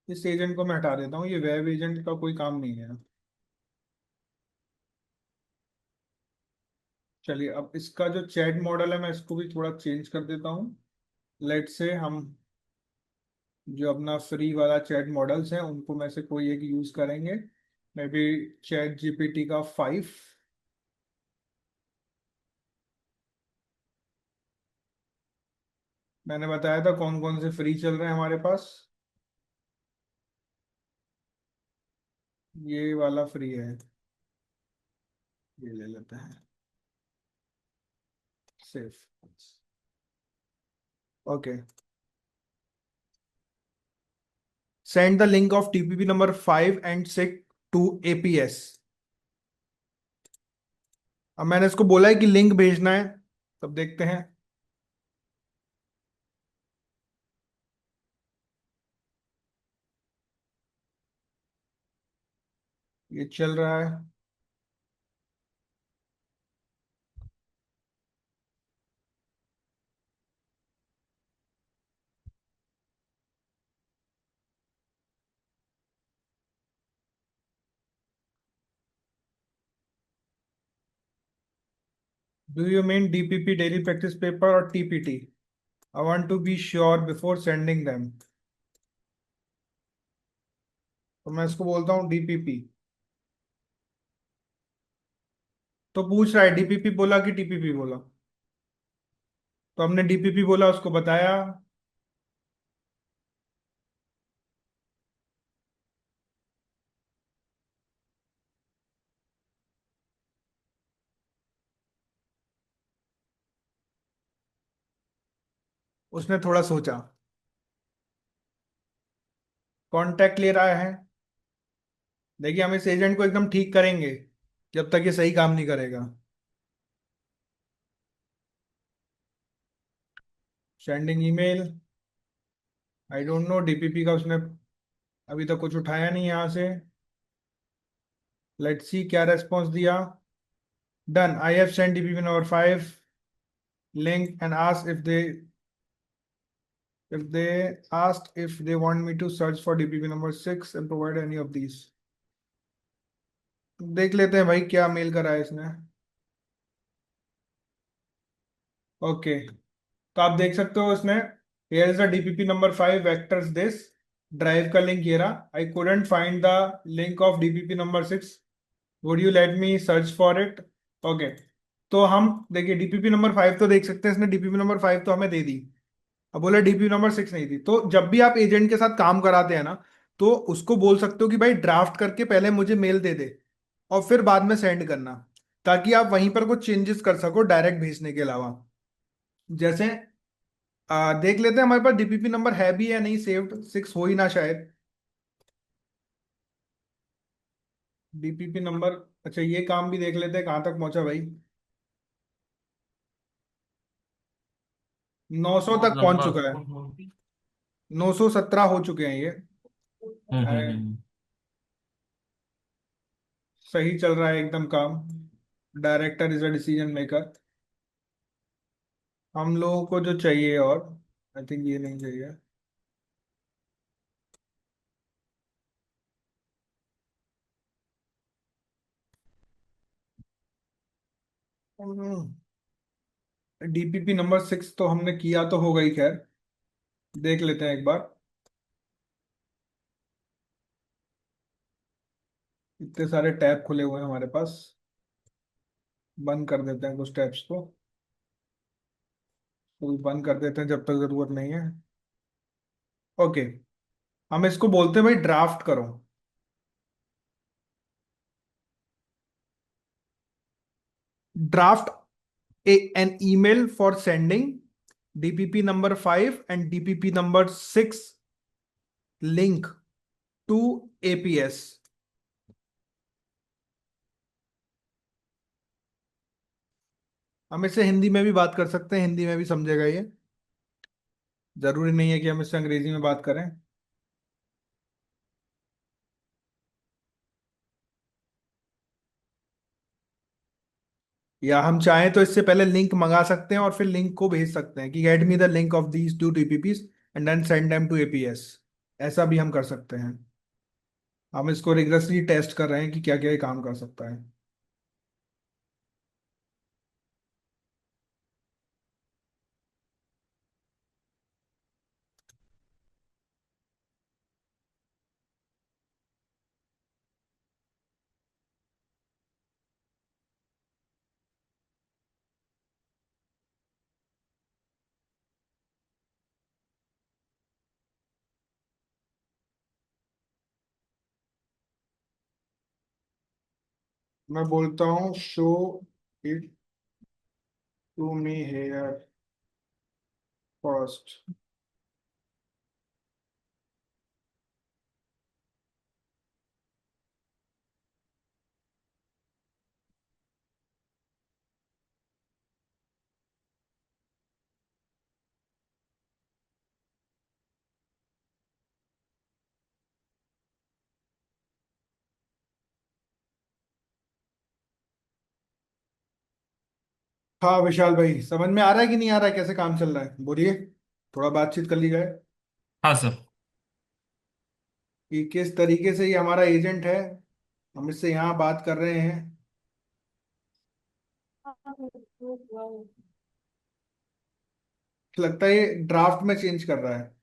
इस एजेंट को मैं हटा देता हूँ, ये वेब एजेंट का कोई काम नहीं है। चलिए अब इसका जो चैट मॉडल है मैं इसको भी थोड़ा चेंज कर देता हूँ। लेट से हम जो अपना फ्री वाला चैट मॉडल्स हैं उनको में से कोई एक यूज करेंगे, मे बी चैट GPT का 5। मैंने बताया था कौन कौन से फ्री चल रहे हैं हमारे पास। ये वाला फ्री है, ये ले लेते हैं। Safe. Okay. Send the link of TPP number 5 and 6 to APS. अब मैंने इसको बोला है कि लिंक भेजना है, तब देखते हैं। ये चल रहा है। Do you mean DPP daily practice paper और TPT? I want to be sure before sending them. तो मैं इसको बोलता हूँ डीपीपी। तो पूछ रहा है डीपीपी बोला कि टीपीपी बोला। तो हमने डीपीपी बोला, उसको बताया। उसने थोड़ा सोचा। कांटेक्ट ले रहा है। देखिए, हम इस एजेंट को एकदम ठीक करेंगे जब तक ये सही काम नहीं करेगा। Sending email. I don't know DPP का उसने अभी तक कुछ उठाया नहीं यहाँ से। लेट्स सी क्या रेस्पॉन्स दिया। Done, I have send DPP number 5 link and ask if they asked if they want me to search for DPP number 6 and provide any of these। देख लेते हैं भाई क्या मेल करा है इसने। ओके। तो आप देख सकते हो इसने, here is the DPP number 5 vectors this drive का लिंक ये रहा। I couldn't find the link of DPP number 6, would you let me search for it? Okay. तो हम देखिए डीपीपी नंबर 5 तो देख सकते हैं, इसने डीपीपी नंबर 5 तो हमें दे दी। अब बोला डीपीपी नंबर 6 नहीं थी। तो जब भी आप एजेंट के साथ काम कराते हैं ना, तो उसको बोल सकते हो कि भाई ड्राफ्ट करके पहले मुझे मेल दे दे और फिर बाद में सेंड करना, ताकि आप वहीं पर कुछ चेंजेस कर सको डायरेक्ट भेजने के अलावा। जैसे देख लेते हैं हमारे पास डीपीपी नंबर है भी या नहीं सेव्ड। 6 हो ही ना शायद। डीपीपी नंबर, अच्छा ये काम भी देख लेते हैं कहाँ तक पहुंचा भाई। 900 बहुत तक पहुंच लंबा। चुका है। 917 हो चुके हैं ये। हम्म। सही चल रहा है एकदम काम। Director is a decision maker. हम लोगों को जो चाहिए, और आई थिंक ये नहीं चाहिए। डीपीपी नंबर 6 तो हमने किया तो होगा ही, खैर देख लेते हैं एक बार। इतने सारे टैब खुले हुए हैं हमारे पास, बंद कर देते हैं कुछ टैब्स को। तो बंद कर देते हैं जब तक जरूरत नहीं है। ओके। हम इसको बोलते हैं भाई ड्राफ्ट करो। Draft an email for sending DPP number 5 and DPP number 6 link to APS. हम इससे हिंदी में भी बात कर सकते हैं, हिंदी में भी समझेगा ये। जरूरी नहीं है कि हम इससे अंग्रेजी में बात करें। या हम चाहें तो इससे पहले लिंक मंगा सकते हैं और फिर लिंक को भेज सकते हैं कि get me the link of these two TPPs and then send them to APS. ऐसा भी हम कर सकते हैं। हम इसको रिग्रेसली टेस्ट कर रहे हैं कि क्या क्या ये काम कर सकता है। मैं बोलता हूँ show it to me here first. हाँ विशाल भाई, समझ में आ रहा है कि नहीं आ रहा है, कैसे काम चल रहा है बोलिए। थोड़ा बातचीत कर ली जाए हाँ सर। कि किस तरीके से ये हमारा एजेंट है, हम इससे यहाँ बात कर रहे हैं। लगता है ये ड्राफ्ट में चेंज कर रहा है।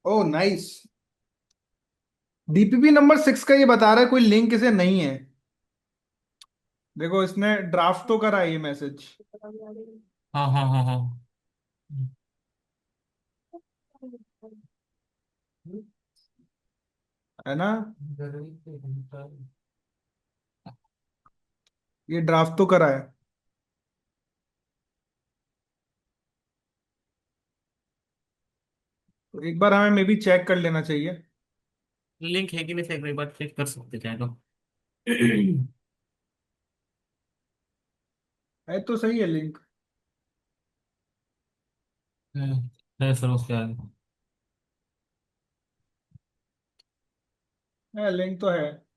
Oh nice. डीपीपी नंबर 6 का ये बता रहा है कोई लिंक इसे नहीं है। देखो इसने ड्राफ्ट तो करा है ये मैसेज, हाँ हाँ हाँ हाँ। है ना। ये ड्राफ्ट तो करा है। तो एक बार हमें मे बी चेक कर लेना चाहिए। लिंक है कि नहीं सर, एक बार चेक कर सकते चाहे तो। है तो सही है लिंक। है सर उसके आगे। है, लिंक तो है।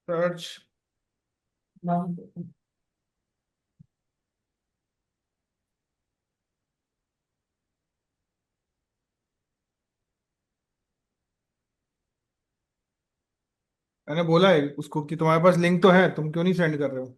सर्च। मैंने बोला है उसको कि तुम्हारे पास लिंक तो है, तुम क्यों नहीं सेंड कर रहे हो।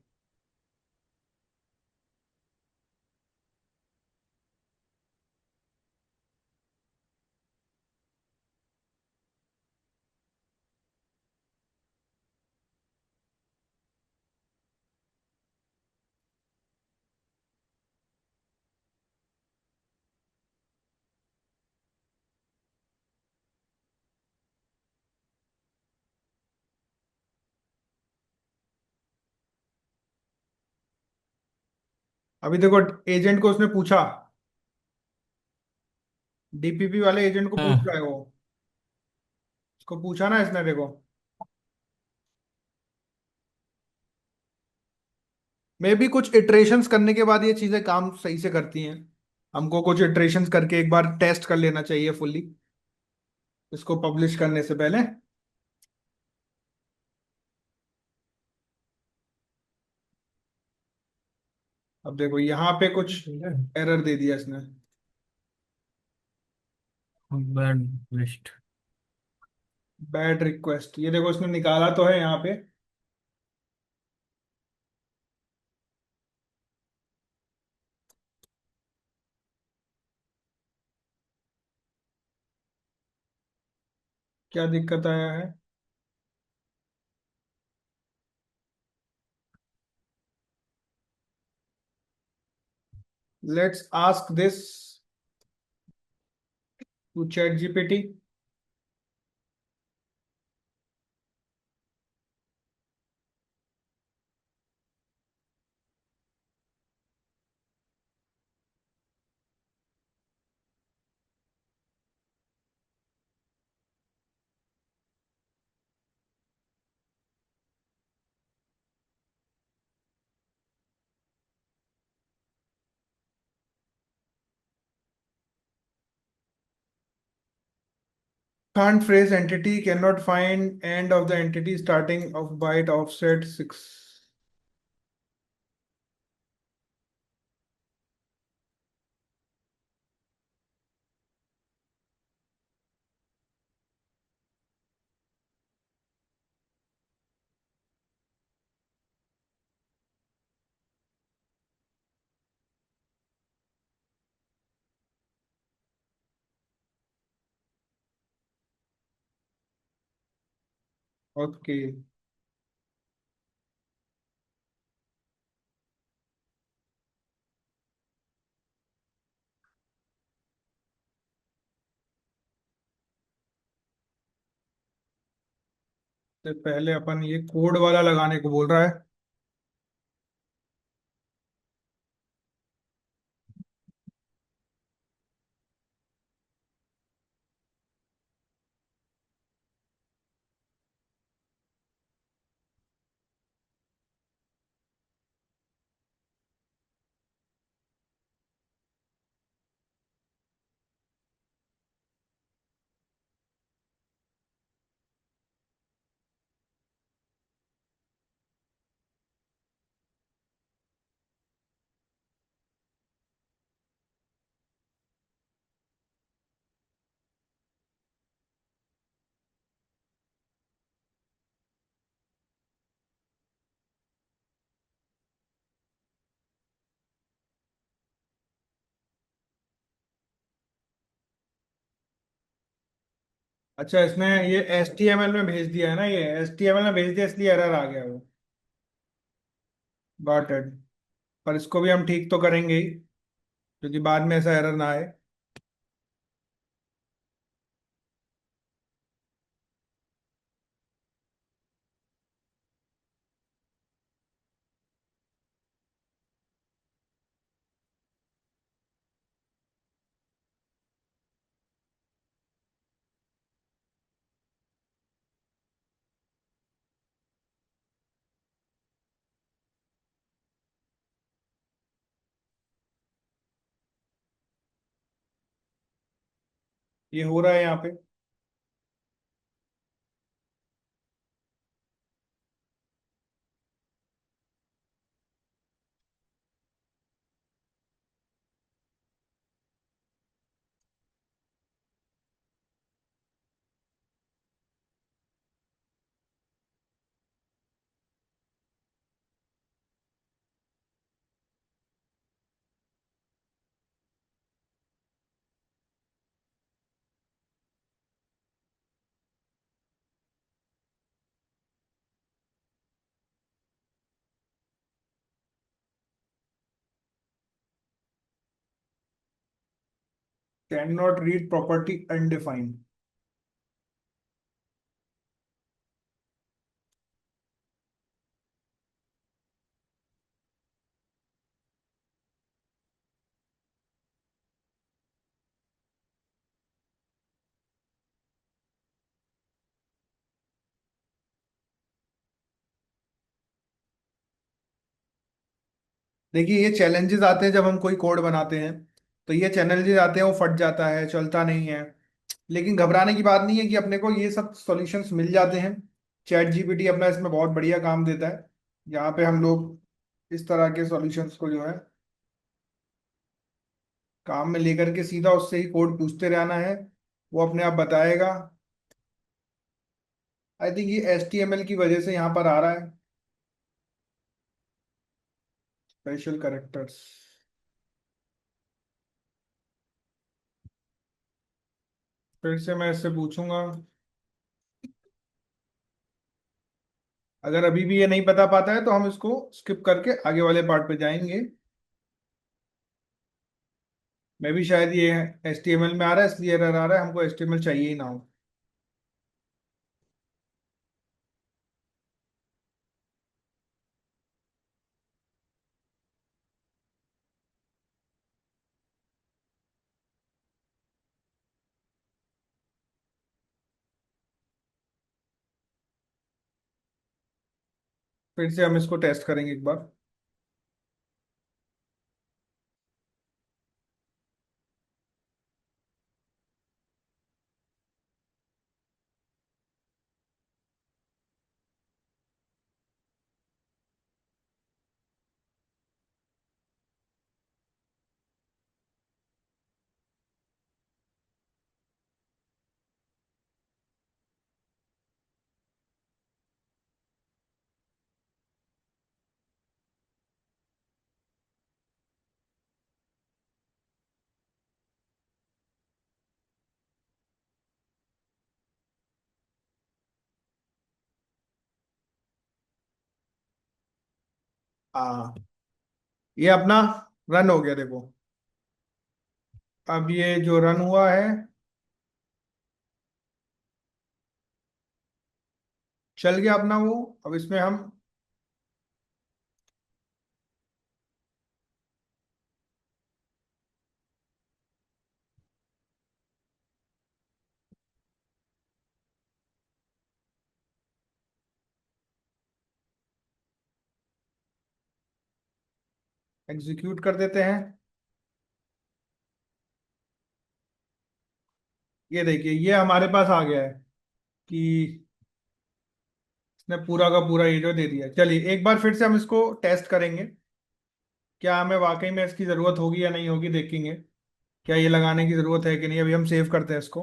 अभी देखो एजेंट को उसने पूछा, डीपीपी वाले एजेंट को पूछ हाँ। रहा है वो। उसको पूछा ना इसने, देखो। मे भी कुछ इटरेशंस करने के बाद ये चीजें काम सही से करती हैं। हमको कुछ इटरेशंस करके एक बार टेस्ट कर लेना चाहिए फुल्ली, इसको पब्लिश करने से पहले। अब देखो यहाँ पे कुछ एरर दे दिया इसने। Bad list. बैड रिक्वेस्ट, ये देखो इसने निकाला तो है यहाँ पे। क्या दिक्कत आया है। Let's ask this to ChatGPT. Can't phrase entity, cannot find end of the entity starting of byte offset 6. Okay. तो पहले अपन ये कोड वाला लगाने को बोल रहा है। अच्छा, इसने ये HTML में भेज दिया है ना, ये HTML में भेज दिया इसलिए एरर आ गया वो। Got it. पर इसको भी हम ठीक तो करेंगे ही, क्योंकि बाद में ऐसा एरर ना आए। ये हो रहा है यहाँ पे। Can not read property undefined. देखिए, ये चैलेंजेस आते हैं जब हम कोई कोड बनाते हैं। तो ये चैलेंजेस आते हैं, वो फट जाता है, चलता नहीं है। लेकिन घबराने की बात नहीं है कि अपने को ये सब सॉल्यूशंस मिल जाते हैं। ChatGPT अपना इसमें बहुत बढ़िया काम देता है। यहाँ पे हम लोग इस तरह के सॉल्यूशंस को जो है काम में लेकर के सीधा उससे ही कोड पूछते रहना है, वो अपने आप बताएगा। आई थिंक ये HTML की वजह से यहाँ पर आ रहा है, स्पेशल कैरेक्टर्स। फिर से मैं इससे पूछूंगा। अगर अभी भी ये नहीं बता पाता है तो हम इसको स्किप करके आगे वाले पार्ट पे जाएंगे। मैं भी शायद ये HTML में आ रहा है इसलिए एरर आ रहा है, हमको HTML चाहिए ही ना हो। फिर से हम इसको टेस्ट करेंगे एक बार। हाँ, ये अपना रन हो गया देखो। अब ये जो रन हुआ है, चल गया अपना वो। अब इसमें हम एग्जीक्यूट कर देते हैं। ये देखिए, ये हमारे पास आ गया है कि इसने पूरा का पूरा ये जो दे दिया। चलिए एक बार फिर से हम इसको टेस्ट करेंगे, क्या हमें वाकई में इसकी ज़रूरत होगी या नहीं होगी, देखेंगे क्या ये लगाने की ज़रूरत है कि नहीं। अभी हम सेव करते हैं इसको।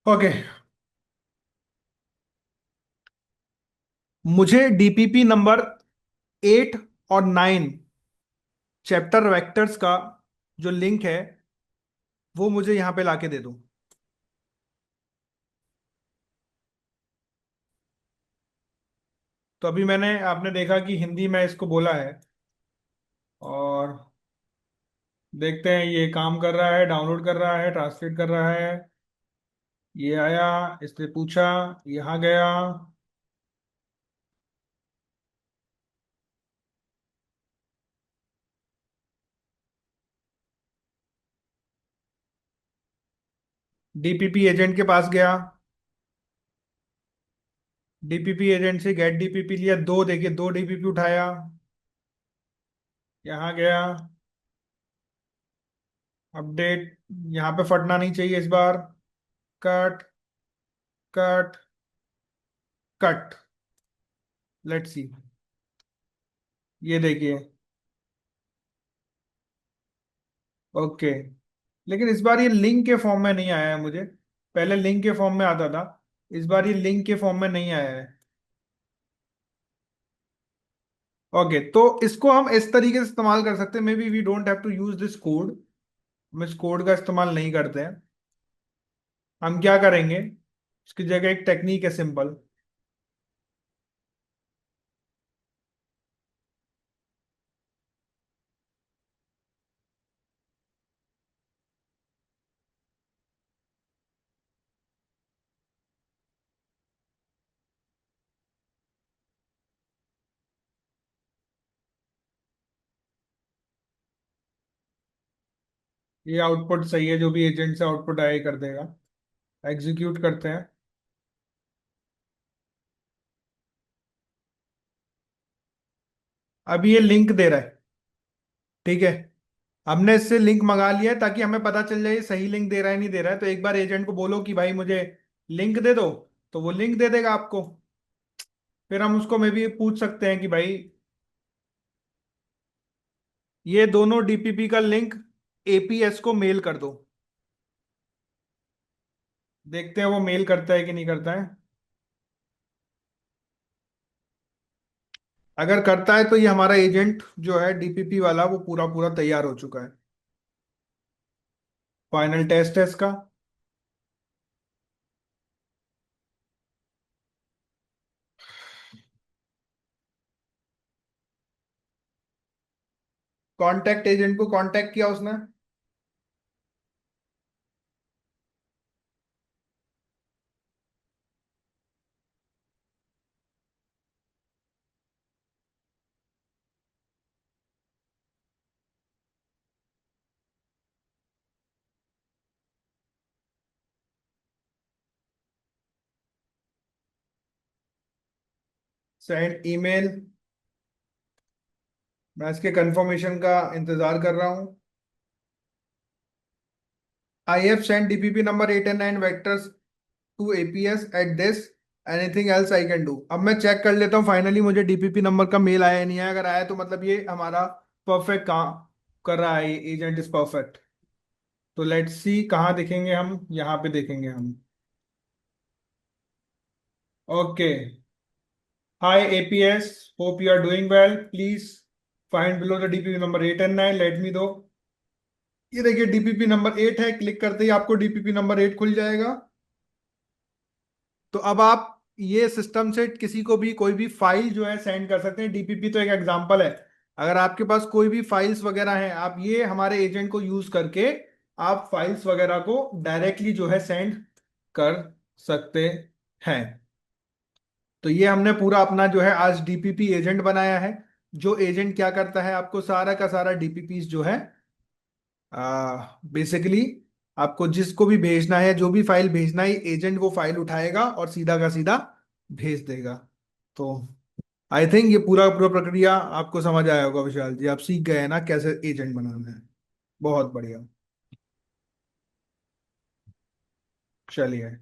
ओके, मुझे डीपीपी नंबर 8 और 9 चैप्टर वेक्टर्स का जो लिंक है वो मुझे यहाँ पे लाके दे दो। तो अभी मैंने, आपने देखा कि हिंदी में इसको बोला है, और देखते हैं ये काम कर रहा है, डाउनलोड कर रहा है, ट्रांसलेट कर रहा है। ये आया, इसने पूछा, यहाँ गया। डीपीपी एजेंट के पास गया, डीपीपी एजेंट से गेट डीपीपी लिया, दो देखिए, दो डीपीपी उठाया, यहाँ गया, अपडेट। यहाँ पे फटना नहीं चाहिए इस बार। Cut, cut, cut. Let's see, ये देखिए। ओके, लेकिन इस बार ये लिंक के फॉर्म में नहीं आया है मुझे। पहले लिंक के फॉर्म में आता था, इस बार ये लिंक के फॉर्म में नहीं आया है। ओके, तो इसको हम इस तरीके से इस्तेमाल कर सकते हैं। Maybe we don't have to use this code, हम इस कोड का इस्तेमाल नहीं करते हैं। हम क्या करेंगे, इसकी जगह एक टेक्निक है सिंपल। ये आउटपुट सही है, जो भी एजेंट से आउटपुट आया कर देगा। एग्जीक्यूट करते हैं। अब ये लिंक दे रहा है, ठीक है। हमने इससे लिंक मंगा लिया है ताकि हमें पता चल जाए ये सही लिंक दे रहा है नहीं दे रहा है। तो एक बार एजेंट को बोलो कि भाई मुझे लिंक दे दो, तो वो लिंक दे देगा आपको। फिर हम उसको में भी पूछ सकते हैं कि भाई ये दोनों डीपीपी का लिंक एपीएस को मेल कर दो। देखते हैं वो मेल करता है कि नहीं करता है। अगर करता है तो ये हमारा एजेंट जो है डीपीपी वाला वो पूरा पूरा तैयार हो चुका है। फाइनल टेस्ट है इसका। कांटेक्ट एजेंट को कांटेक्ट किया उसने। Send email. मैं इसके कंफर्मेशन का इंतजार कर रहा हूं। I have send DPP number 8 and 9 vectors to APS at this, anything else I can do. अब मैं चेक कर लेता हूँ फाइनली मुझे डीपीपी नंबर का मेल आया या नहीं आया। अगर आया तो मतलब ये हमारा परफेक्ट काम कर रहा है, एजेंट इज परफेक्ट। तो लेट्स सी कहाँ देखेंगे हम, यहाँ पे देखेंगे हम। Okay, hi APS, hope you are doing well, please find below the DPP number 8 and 9, let me दो। ये देखिए डीपीपी नंबर 8 है, क्लिक करते ही आपको डीपीपी नंबर 8 खुल जाएगा। तो अब आप ये सिस्टम से किसी को भी कोई भी फाइल जो है सेंड कर सकते हैं। डीपीपी तो एक एग्जांपल है। अगर आपके पास कोई भी फाइल्स वगैरह हैं, आप ये हमारे एजेंट को यूज करके आप फाइल्स वगैरह को डायरेक्टली जो है सेंड कर सकते हैं। तो ये हमने पूरा अपना जो है आज डीपीपी एजेंट बनाया है। जो एजेंट क्या करता है, आपको सारा का सारा डीपीपी जो है बेसिकली आपको जिसको भी भेजना है, जो भी फाइल भेजना है, एजेंट वो फाइल उठाएगा और सीधा का सीधा भेज देगा। तो आई थिंक ये पूरा पूरा प्रक्रिया आपको समझ आया होगा विशाल जी। आप सीख गए हैं ना कैसे एजेंट बनाना है। बहुत बढ़िया। चलिए।